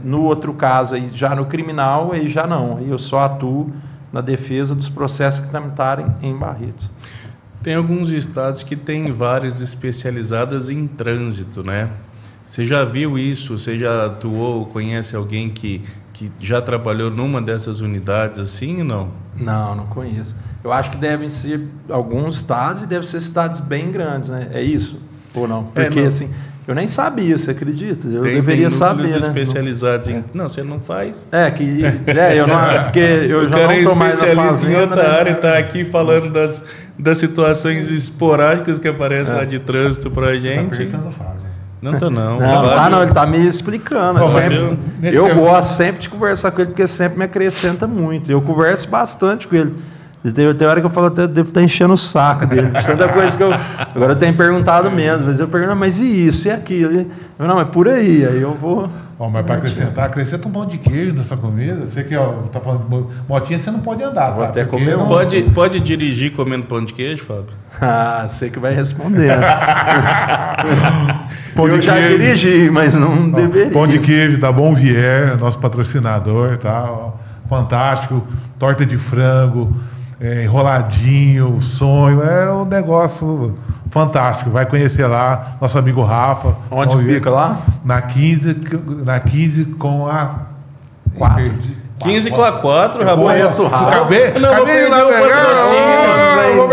no outro caso, aí, já no criminal, aí já não. Aí eu só atuo na defesa dos processos que tramitarem em Barretos. Tem alguns estados que têm varas especializadas em trânsito, né? Você já viu isso? Você já atuou, conhece alguém que já trabalhou numa dessas unidades assim ou não? Não conheço. Eu acho que devem ser alguns estados e devem ser cidades bem grandes, né? É isso? Ou não? Porque, assim, eu nem sabia, você acredita? Eu deveria saber, né? Especializados em... Não, você não faz. Eu não... Porque eu já não estou mais na fazenda, em outra área, está aqui falando das situações esporádicas que aparecem lá de trânsito para a gente. Não tô não. Não, ele tá me explicando. Eu gosto sempre de conversar com ele, porque sempre me acrescenta muito. Eu converso bastante com ele. Tem hora que eu falo, até devo estar enchendo o saco dele. Tanta coisa que agora eu tenho perguntado menos, mas eu pergunto, mas e isso, e aquilo? Não, é por aí eu vou... Mas para acrescenta um pão de queijo na sua comida. Você que tá falando de motinha, você não pode andar, vou tá? até comer Pode dirigir comendo pão de queijo, Fábio? Você que vai responder. Eu já dirigi, mas não deveria. Pão de queijo da Bom Vier, nosso patrocinador, tá? Fantástico. Torta de frango, enroladinho, sonho. É um negócio fantástico. Vai conhecer lá, nosso amigo Rafa. Onde fica lá? Na 15 com a 4. 15 com a 4, Ramon. Conheço o Rafa. Acabei Não, vou perder o patrocínio. Vou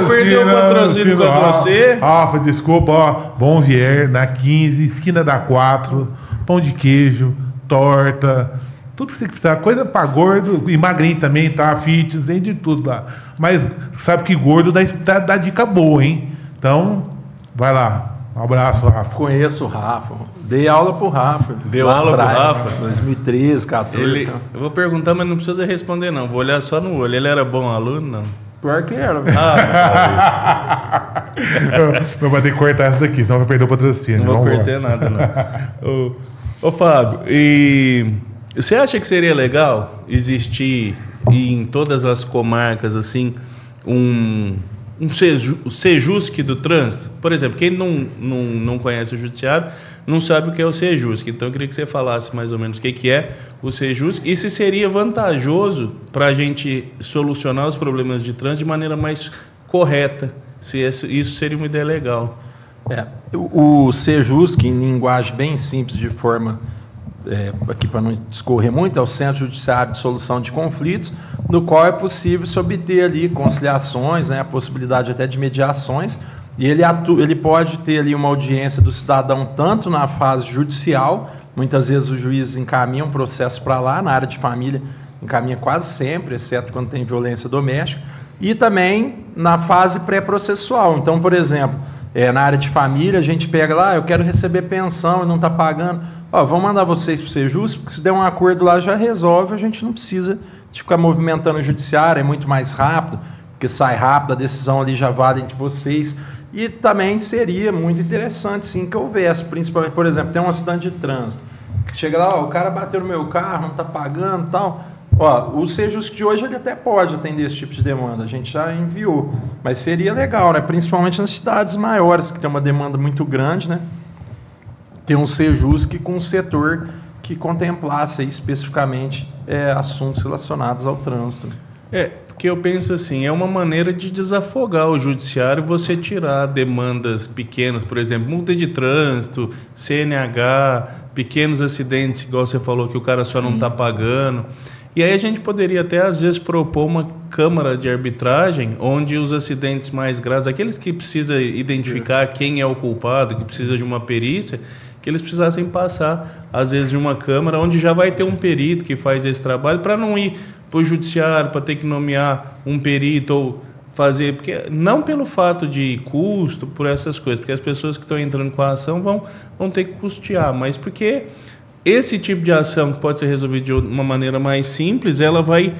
perder o patrocínio contra você. Rafa, desculpa, ó. Bom Vier, na 15, esquina da 4, pão de queijo, torta, tudo que você precisar. Coisa pra gordo e magrinho também, tá? Fitness, tem de tudo lá. Mas sabe que gordo dá dica boa, hein? Então, vai lá. Um abraço, Rafa. Conheço o Rafa. Dei aula pro Rafa. Deu aula pro Rafa? 2013, 2014. Eu vou perguntar, mas não precisa responder, não. Vou olhar só no olho. Ele era bom aluno, não? Pior que era. Eu vou ter que cortar essa daqui, senão vai perder o patrocínio. Não vou perder nada, não. Ô, Fábio, e você acha que seria legal existir em todas as comarcas, assim, um Sejusc do trânsito? Por exemplo, quem não conhece o judiciário não sabe o que é o Sejusc. Então eu queria que você falasse mais ou menos o que é o Sejusc e se seria vantajoso para a gente solucionar os problemas de trânsito de maneira mais correta, se isso seria uma ideia legal. O Sejusc, em linguagem bem simples, de forma aqui para não discorrer muito, é o Centro Judiciário de Solução de Conflitos, no qual é possível se obter ali conciliações, a possibilidade até de mediações, e ele pode ter ali uma audiência do cidadão tanto na fase judicial, muitas vezes o juiz encaminha um processo para lá, na área de família encaminha quase sempre, exceto quando tem violência doméstica, e também na fase pré-processual. Então, por exemplo, na área de família, a gente pega lá, eu quero receber pensão e não está pagando, vamos mandar vocês para o Sejusc, porque se der um acordo lá já resolve, a gente não precisa de ficar movimentando o judiciário, é muito mais rápido, porque sai rápido, a decisão ali já vale entre vocês. E também seria muito interessante, sim, que houvesse, principalmente, por exemplo, tem um acidente de trânsito, que chega lá, o cara bateu no meu carro, não está pagando e tal. O Sejusc de hoje ele até pode atender esse tipo de demanda, a gente já enviou, mas seria legal, né? Principalmente nas cidades maiores, que tem uma demanda muito grande, né? Ter um Sejusc com um setor que contemplasse aí, especificamente assuntos relacionados ao trânsito. Porque eu penso assim, é uma maneira de desafogar o judiciário, você tirar demandas pequenas, por exemplo, multa de trânsito, CNH, pequenos acidentes, igual você falou, que o cara só não está pagando. E aí a gente poderia até, às vezes, propor uma câmara de arbitragem onde os acidentes mais graves, aqueles que precisam identificar quem é o culpado, que precisa de uma perícia, que eles precisassem passar, às vezes, de uma câmara onde já vai ter um perito que faz esse trabalho, para não ir para o judiciário, para ter que nomear um perito ou fazer... Porque, não pelo fato de custo, por essas coisas, porque as pessoas que estão entrando com a ação vão ter que custear, mas porque esse tipo de ação que pode ser resolvida de uma maneira mais simples, ela vai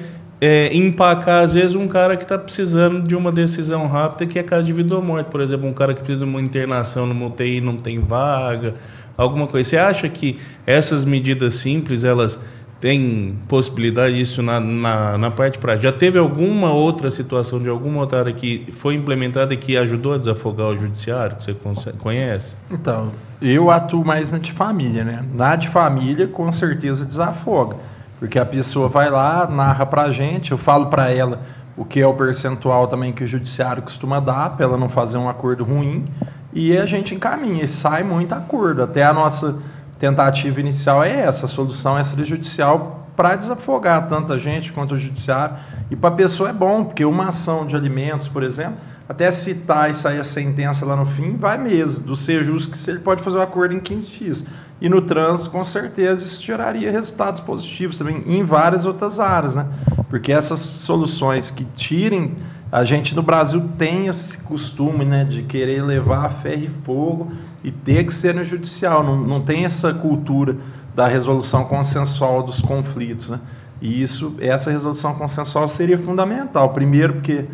empacar, às vezes, um cara que está precisando de uma decisão rápida, que é caso de vida ou morte. Por exemplo, um cara que precisa de uma internação numa UTI não tem vaga, alguma coisa. Você acha que essas medidas simples, elas têm possibilidade disso na parte prática? Já teve alguma outra situação de alguma outra área que foi implementada e que ajudou a desafogar o judiciário, que você conhece? Então, eu atuo mais na de família, né? Na de família, com certeza, desafoga. Porque a pessoa vai lá, narra para a gente, eu falo para ela o que é o percentual também que o judiciário costuma dar, para ela não fazer um acordo ruim, e a gente encaminha, e sai muito acordo. Até a nossa tentativa inicial é essa, a solução extrajudicial para desafogar tanta gente quanto o judiciário. E para a pessoa é bom, porque uma ação de alimentos, por exemplo, até citar e sair a sentença lá no fim, vai mesmo. Do Sejusc, que ele pode fazer o acordo em 15 dias. E no trânsito, com certeza, isso geraria resultados positivos também em várias outras áreas, né? Porque essas soluções que tirem... A gente no Brasil tem esse costume, né, de querer levar a ferro e fogo e ter que ser no judicial. Não tem essa cultura da resolução consensual dos conflitos, né? E essa resolução consensual seria fundamental. Primeiro, porque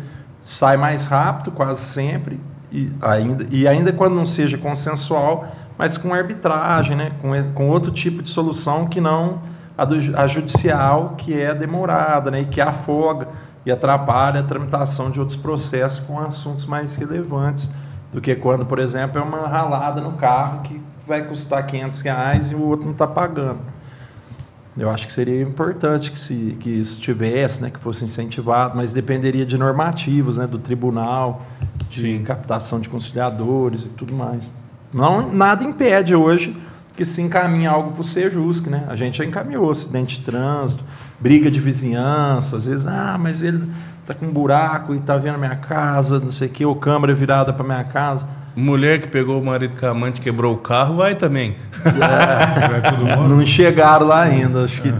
sai mais rápido, quase sempre, e ainda quando não seja consensual, mas com arbitragem, né? Com outro tipo de solução que não a judicial, que é demorada, né? E que afoga e atrapalha a tramitação de outros processos com assuntos mais relevantes do que quando, por exemplo, é uma ralada no carro que vai custar R$500 e o outro não está pagando. Eu acho que seria importante que isso tivesse, né, que fosse incentivado, mas dependeria de normativos, né, do tribunal, de captação de conciliadores e tudo mais. Nada impede hoje que se encaminhe algo para o Sejusc, né? A gente já encaminhou acidente de trânsito, briga de vizinhança, às vezes, mas ele está com um buraco e está vendo a minha casa, não sei o quê, ou câmera virada para minha casa. Mulher que pegou o marido com a amante, quebrou o carro, vai também. Não chegaram lá ainda, acho que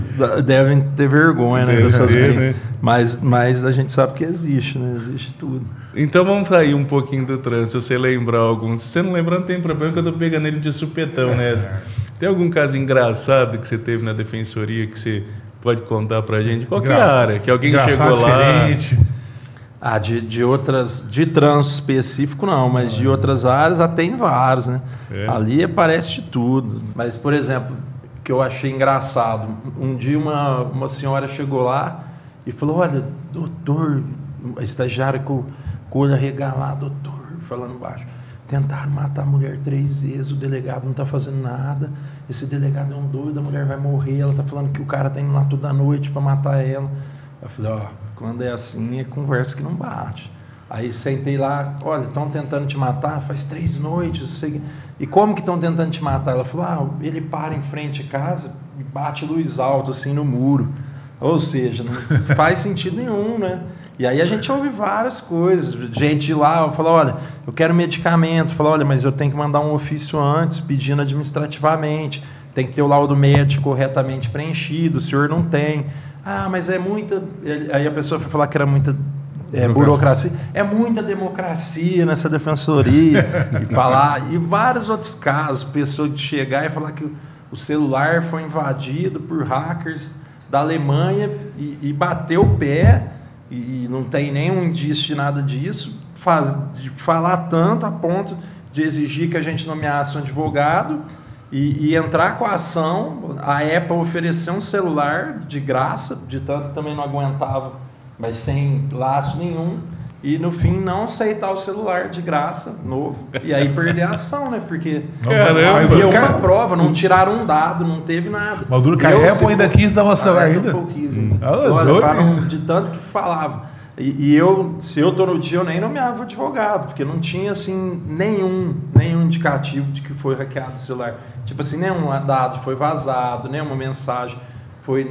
devem ter vergonha, né, dessas brigas. Mas a gente sabe que existe, né? Existe tudo. Então vamos sair um pouquinho do trânsito, se você lembrar alguns. Se você não lembrar, não tem problema, que eu tô pegando ele de supetão nessa. Tem algum caso engraçado que você teve na defensoria que você pode contar pra gente? Qualquer área, que alguém chegou lá... Diferente. De trânsito específico não, mas de outras áreas até em vários, né? Ali aparece de tudo. Mas, por exemplo, que eu achei engraçado, um dia uma senhora chegou lá e falou, olha, doutor, a estagiária com o olho arregalado, doutor, falando baixo, tentaram matar a mulher 3 vezes, o delegado não está fazendo nada, esse delegado é um doido, a mulher vai morrer, ela está falando que o cara está indo lá toda noite para matar ela. Eu falei, quando é assim, é conversa que não bate. Aí sentei lá, olha, estão tentando te matar faz 3 noites. E como que estão tentando te matar? Ela falou, ele para em frente à casa e bate luz alta assim no muro. Ou seja, não faz sentido nenhum, né? E aí a gente ouve várias coisas. Gente lá fala, olha, eu quero medicamento. Fala, olha, mas eu tenho que mandar um ofício antes, pedindo administrativamente. Tem que ter o laudo médico corretamente preenchido, o senhor não tem. Mas é muita... Aí a pessoa foi falar que era muita burocracia. É muita democracia nessa defensoria. E vários outros casos. Pessoa de chegar e falar que o celular foi invadido por hackers da Alemanha e bateu o pé e não tem nenhum indício de nada disso. De falar tanto a ponto de exigir que a gente nomeasse um advogado e entrar com a ação. A Apple ofereceu um celular de graça, de tanto que também não aguentava, mas sem laço nenhum, e no fim não aceitar o celular de graça, novo, e aí perder a ação, né? Porque havia uma prova, não tiraram um dado, não teve nada. Mas duro que a Apple ainda quis dar uma celular ainda. Olha, de tanto que falava. Se eu estou no dia, eu nem nomeava advogado, porque não tinha assim nenhum indicativo de que foi hackeado o celular. Tipo assim, nenhum dado foi vazado, nenhuma mensagem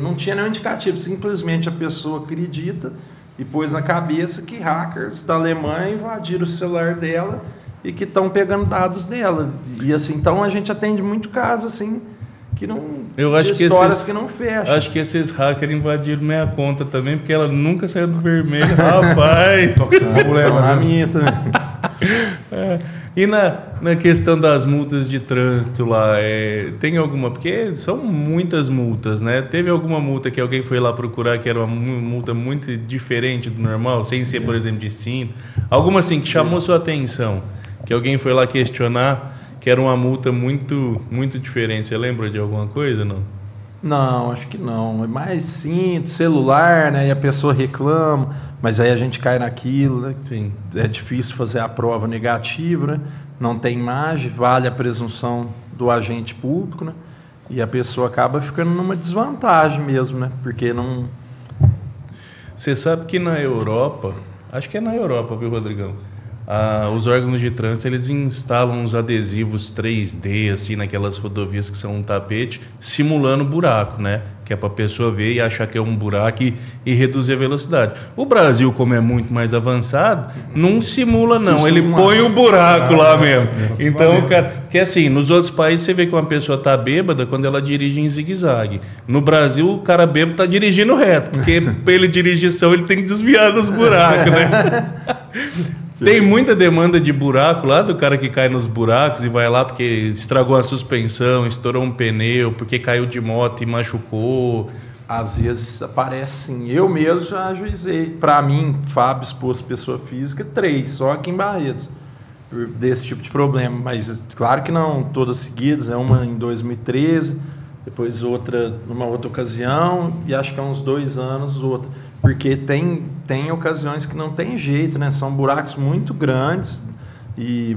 não tinha nenhum indicativo. Simplesmente a pessoa acredita e pôs na cabeça que hackers da Alemanha invadiram o celular dela e que estão pegando dados dela. E assim, então a gente atende muito caso assim que não... Eu acho que histórias que não fecham. Acho que esses hackers invadiram minha conta também, porque ela nunca saiu do vermelho. Rapaz! Na minha também. E na questão das multas de trânsito lá, tem alguma... Porque são muitas multas, né? Teve alguma multa que alguém foi lá procurar que era uma multa muito diferente do normal, sem ser, por exemplo, de cinto? Alguma assim que chamou sua atenção, que alguém foi lá questionar, que era uma multa muito, muito diferente. Você lembra de alguma coisa, não? Não, acho que não. É mais cinto, celular, né? E a pessoa reclama, mas aí a gente cai naquilo, né? Sim. É difícil fazer a prova negativa, né? Não tem imagem, vale a presunção do agente público, né? E a pessoa acaba ficando numa desvantagem mesmo, né? Porque não... Você sabe que na Europa, acho que é na Europa, viu, Rodrigão? Os órgãos de trânsito, eles instalam uns adesivos 3D, assim, naquelas rodovias que são um tapete, simulando buraco, né? Que é para a pessoa ver e achar que é um buraco e reduzir a velocidade. O Brasil, como é muito mais avançado, não simula, não. Ele põe o buraco lá mesmo. Então, cara... Porque assim, nos outros países você vê que uma pessoa tá bêbada quando ela dirige em zigue-zague. No Brasil, o cara bêbado tá dirigindo reto, porque para ele dirigir são, ele tem que desviar dos buracos, né? Tem muita demanda de buraco lá, do cara que cai nos buracos e vai lá porque estragou a suspensão, estourou um pneu, porque caiu de moto e machucou. Às vezes aparece sim. Eu mesmo já ajuizei. Para mim, Fábio, esposo, pessoa física, 3, só aqui em Barretos, desse tipo de problema. Mas claro que não todas seguidas, uma em 2013, depois outra numa outra ocasião, e acho que há uns 2 anos outra. Porque tem ocasiões que não tem jeito, né? São buracos muito grandes e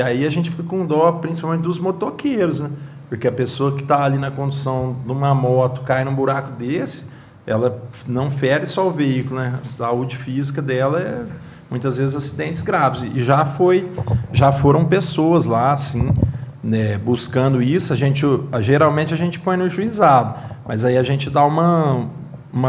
aí a gente fica com dó, principalmente dos motoqueiros, né? Porque a pessoa que está ali na condução de uma moto cai num buraco desse, ela não fere só o veículo, né? A saúde física dela é muitas vezes acidentes graves. E já foram pessoas lá, assim, né, buscando isso. Geralmente a gente põe no juizado, mas aí a gente dá uma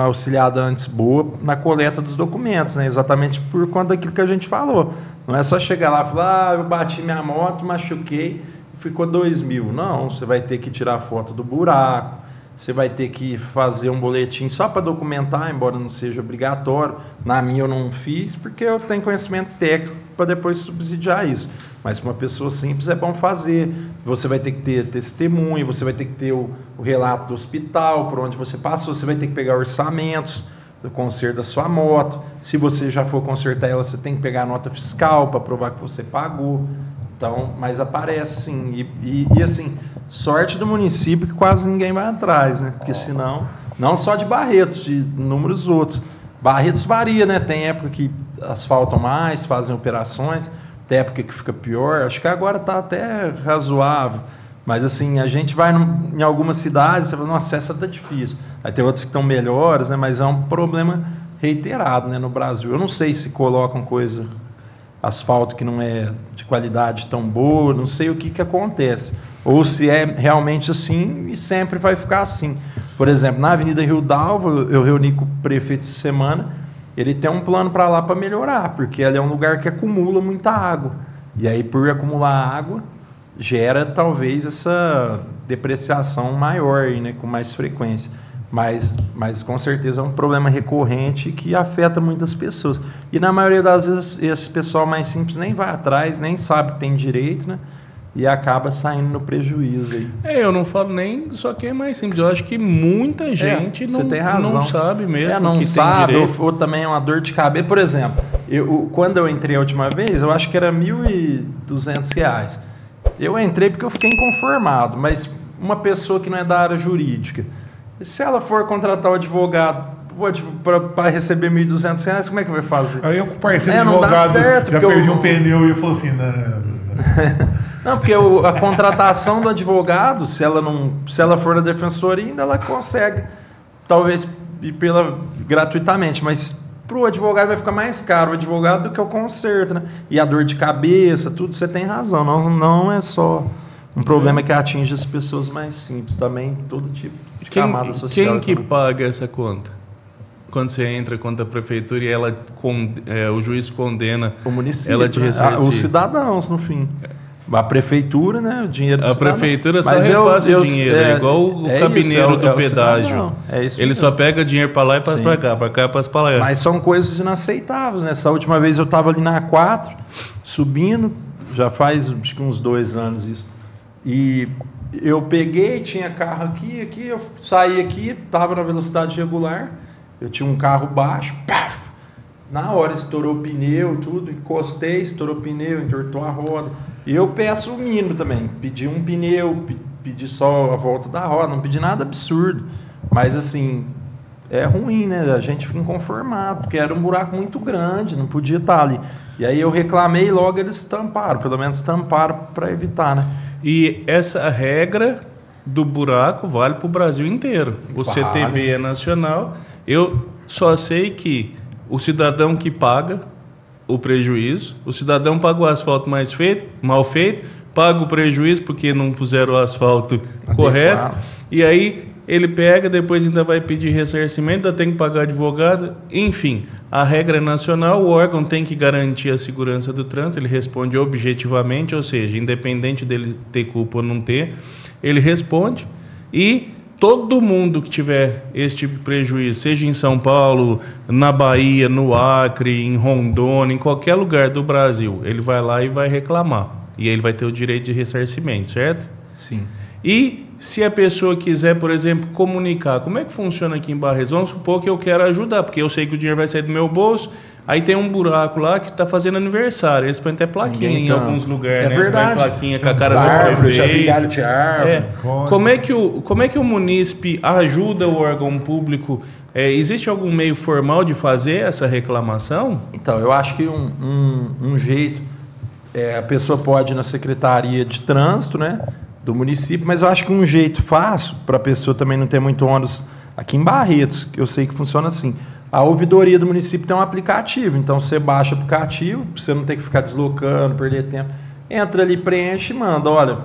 auxiliada antes boa na coleta dos documentos, né? Exatamente por conta daquilo que a gente falou. Não é só chegar lá e falar, eu bati minha moto, machuquei, ficou 2.000. Não, você vai ter que tirar foto do buraco, você vai ter que fazer um boletim só para documentar, embora não seja obrigatório. Na minha eu não fiz, porque eu tenho conhecimento técnico para depois subsidiar isso. Mas para uma pessoa simples é bom fazer. Você vai ter que ter testemunho, você vai ter que ter o relato do hospital, por onde você passou, você vai ter que pegar orçamentos do conserto da sua moto. Se você já for consertar ela, você tem que pegar a nota fiscal para provar que você pagou. Então, mas aparece sim. E assim, sorte do município que quase ninguém vai atrás, né? Porque senão, não só de Barretos, de inúmeros outros. Barretos varia, né? Tem época que asfaltam mais, fazem operações, tem época que fica pior. Acho que agora está até razoável. Mas assim, a gente vai em algumas cidades, você fala, nossa, essa está difícil. Aí tem outras que estão melhores, né? Mas é um problema reiterado, né, no Brasil. Eu não sei se colocam asfalto que não é de qualidade tão boa, não sei o que acontece. Ou se é realmente assim e sempre vai ficar assim. Por exemplo, na Avenida Rio Dalva, eu reuni com o prefeito essa semana, ele tem um plano para lá para melhorar, porque ela é um lugar que acumula muita água. E aí, por acumular água, gera talvez essa depreciação maior, aí, né, com mais frequência. Mas com certeza é um problema recorrente que afeta muitas pessoas. E na maioria das vezes esse pessoal mais simples nem vai atrás, nem sabe que tem direito, né? E acaba saindo no prejuízo aí. Eu não falo nem só que é mais simples. Eu acho que muita gente não sabe mesmo não que sabe, tem direito. Ou também é uma dor de cabeça. Por exemplo, quando eu entrei a última vez, eu acho que era R$ 1.200. Eu entrei porque eu fiquei inconformado, mas uma pessoa que não é da área jurídica, se ela for contratar o advogado para receber R$ 1.200, como é que vai fazer? Aí o parceiro advogado certo, já perdi um pneu e falou assim, não, porque a contratação do advogado, se ela for da defensoria, ainda ela consegue, talvez, ir gratuitamente, mas para o advogado vai ficar mais caro o advogado do que o conserto, né? E a dor de cabeça, tudo, você tem razão, não é só um problema que atinge as pessoas mais simples, também todo tipo de camada social. Quem que paga essa conta? Quando você entra contra a prefeitura e o juiz condena, o município, ela te ressarcir. Os cidadãos, no fim. A prefeitura, né? O dinheiro do cidadão. Prefeitura só repassa o dinheiro, igual o cabineiro do pedágio. Ele só pega dinheiro para lá e passa para cá e passa para lá. Mas são coisas inaceitáveis, né? Essa última vez eu estava ali na A4, subindo, já faz acho que uns 2 anos isso. E eu peguei, tinha carro aqui, eu saí aqui, estava na velocidade regular, eu tinha um carro baixo, paf! Na hora estourou o pneu, tudo, encostei, estourou o pneu, entortou a roda. E eu peço o mínimo também, pedi um pneu, pedi só a volta da roda, não pedi nada absurdo. Mas assim, é ruim, né? A gente fica inconformado, porque era um buraco muito grande, não podia estar ali. E aí eu reclamei e logo eles tamparam, pelo menos tamparam para evitar, né? E essa regra do buraco vale para o Brasil inteiro. O CTB é nacional. Eu só sei que o cidadão que paga o prejuízo, o cidadão paga o asfalto mal feito, paga o prejuízo porque não puseram o asfalto correto, e aí ele pega, depois ainda vai pedir ressarcimento, ainda tem que pagar advogado, enfim, a regra é nacional, o órgão tem que garantir a segurança do trânsito, ele responde objetivamente, ou seja, independente dele ter culpa ou não ter, ele responde e todo mundo que tiver esse tipo de prejuízo, seja em São Paulo, na Bahia, no Acre, em Rondônia, em qualquer lugar do Brasil, ele vai lá e vai reclamar. E ele vai ter o direito de ressarcimento, certo? Sim. E se a pessoa quiser, por exemplo, comunicar, como é que funciona aqui em Barretos? Vamos supor que eu quero ajudar, porque eu sei que o dinheiro vai sair do meu bolso, aí tem um buraco lá que está fazendo aniversário. Eles põem até plaquinha em alguns lugares, é né? verdade. Põe plaquinha com a cara do Já vi prefeito. galho de árvore. Como é que o munícipe ajuda o órgão público? Existe algum meio formal de fazer essa reclamação? Então, eu acho que um jeito, a pessoa pode ir na Secretaria de Trânsito, né, do município, mas eu acho que um jeito fácil para a pessoa também não ter muito ônus aqui em Barretos, que eu sei que funciona assim. A ouvidoria do município tem um aplicativo, então você baixa o aplicativo, você não tem que ficar deslocando, perder tempo. Entra ali, preenche e manda, olha,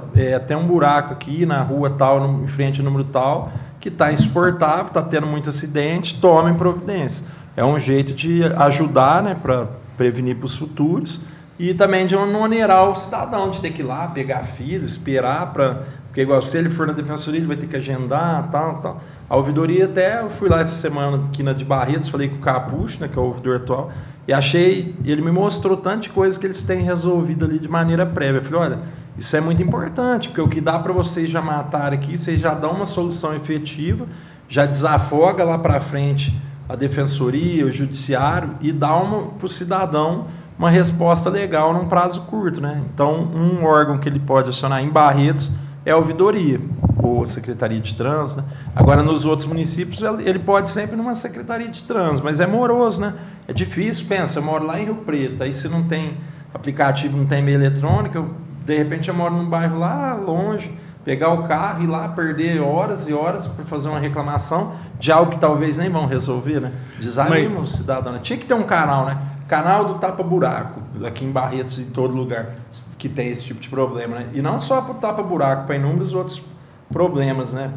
tem um buraco aqui na rua tal, em frente ao número tal, que está insuportável, está tendo muito acidente, tomem providência. É um jeito de ajudar, né, para prevenir para os futuros e também de não onerar o cidadão, de ter que ir lá, pegar filho, esperar para... Porque igual se ele for na defensoria, ele vai ter que agendar, tal. A ouvidoria até, eu fui lá essa semana aqui na de Barretos, falei com o Capucho, né, que é o ouvidor atual, e achei, ele me mostrou tanto de coisa que eles têm resolvido ali de maneira prévia. Eu falei, olha, isso é muito importante, porque o que dá para vocês já matarem aqui, vocês já dão uma solução efetiva, já desafoga lá para frente a defensoria, o judiciário, e dá para o cidadão uma resposta legal num prazo curto, né? Então, um órgão que ele pode acionar em Barretos é a ouvidoria, ou a Secretaria de Trânsito, né? Agora, nos outros municípios, ele pode sempre numa Secretaria de Trânsito, mas é moroso, né? É difícil, pensa, eu moro lá em Rio Preto, aí se não tem aplicativo, não tem meio eletrônico, de repente eu moro num bairro lá longe, pegar o carro e ir lá perder horas e horas para fazer uma reclamação de algo que talvez nem vão resolver, né? Desanima o cidadão, né? Tinha que ter um canal, né? Canal do tapa-buraco, aqui em Barretos, em todo lugar que tem esse tipo de problema, né? E não só para o tapa-buraco, para inúmeros outros problemas, né?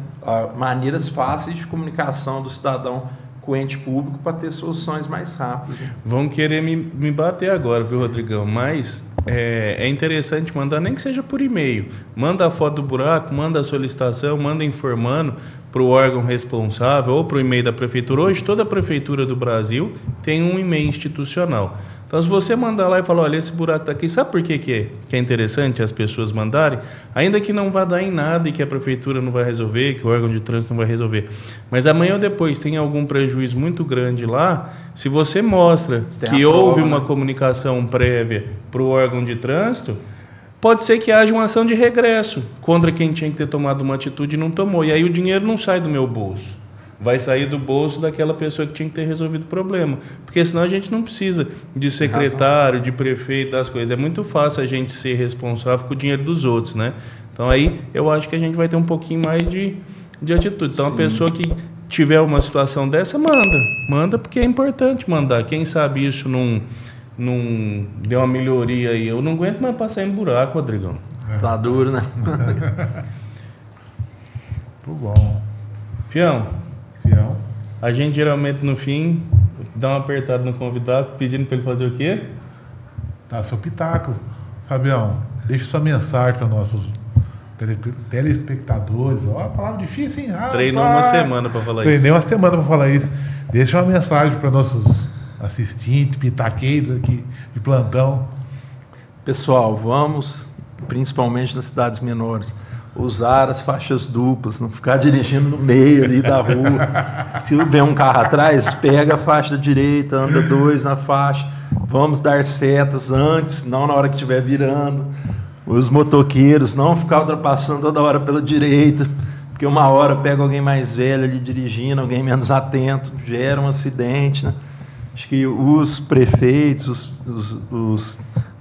Maneiras fáceis de comunicação do cidadão com o ente público para ter soluções mais rápidas. Né? Vão querer me bater agora, viu, Rodrigão? Mas é interessante mandar, nem que seja por e-mail. Manda a foto do buraco, manda a solicitação, manda informando para o órgão responsável ou para o e-mail da prefeitura. Hoje, toda a prefeitura do Brasil tem um e-mail institucional. Então, se você mandar lá e falar, olha, esse buraco está aqui, sabe por que é interessante as pessoas mandarem? Ainda que não vá dar em nada e que a prefeitura não vai resolver, que o órgão de trânsito não vai resolver. Mas amanhã ou depois tem algum prejuízo muito grande lá, se você mostra que houve uma comunicação prévia para o órgão de trânsito, pode ser que haja uma ação de regresso contra quem tinha que ter tomado uma atitude e não tomou. E aí o dinheiro não sai do meu bolso. Vai sair do bolso daquela pessoa que tinha que ter resolvido o problema. Porque senão a gente não precisa de secretário, de prefeito, das coisas. É muito fácil a gente ser responsável com o dinheiro dos outros, né? Então aí eu acho que a gente vai ter um pouquinho mais de atitude. Então, a pessoa que tiver uma situação dessa, manda porque é importante mandar. Quem sabe isso não deu uma melhoria aí. Eu não aguento mais passar em buraco, Rodrigão. Tá duro, né? Muito bom. Fião, a gente geralmente no fim dá uma apertada no convidado, pedindo para ele fazer o quê? Tá, seu pitaco. Fabião, deixa sua mensagem para nossos telespectadores. Ó, a palavra difícil, hein? Treinou uma semana para falar isso. Treinei uma semana para falar isso. Deixa uma mensagem para nossos assistentes, pitaqueiros aqui de plantão. Pessoal, vamos, principalmente nas cidades menores, usar as faixas duplas, não ficar dirigindo no meio ali da rua. Se vem um carro atrás, pega a faixa da direita, anda 2 na faixa. Vamos dar setas antes, não na hora que estiver virando. Os motoqueiros, não ficar ultrapassando toda hora pela direita, porque uma hora pega alguém mais velho ali dirigindo, alguém menos atento, gera um acidente, né? Acho que os prefeitos, os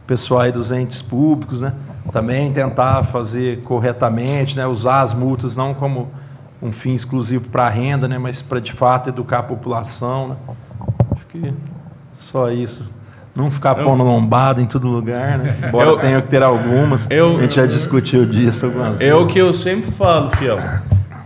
pessoal dos entes públicos, né? Também tentar fazer corretamente, né? Usar as multas não como um fim exclusivo para a renda, né? Mas para de fato educar a população, né? Acho que só isso. Não ficar pondo lombada em todo lugar, né? Embora tenha que ter algumas. A gente já discutiu disso algumas vezes. É o que eu sempre falo, Fião.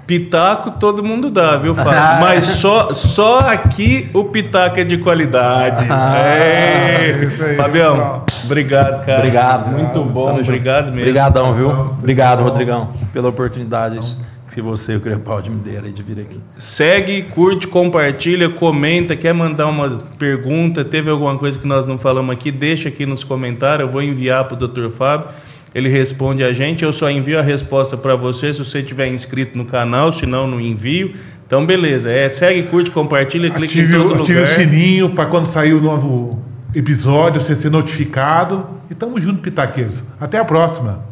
Pitaco todo mundo dá, viu, Fábio? Mas só aqui o pitaco é de qualidade. Isso aí, Fabião, pessoal. Obrigado, cara. Obrigado. Muito bom, obrigado mesmo. Obrigadão, viu? Obrigado, Rodrigão, pela oportunidade que você e o Crepaldi me deram aí de vir aqui. Segue, curte, compartilha, comenta. Quer mandar uma pergunta? Teve alguma coisa que nós não falamos aqui? Deixa aqui nos comentários. Eu vou enviar para o Dr. Fábio. ele responde a gente. Eu só envio a resposta para você se você estiver inscrito no canal, senão não envio. Então, beleza. Segue, curte, compartilha, clica em todo lugar. Ative o sininho para quando sair o novo episódio você ser notificado. E tamo junto, Pitaqueiros. Até a próxima.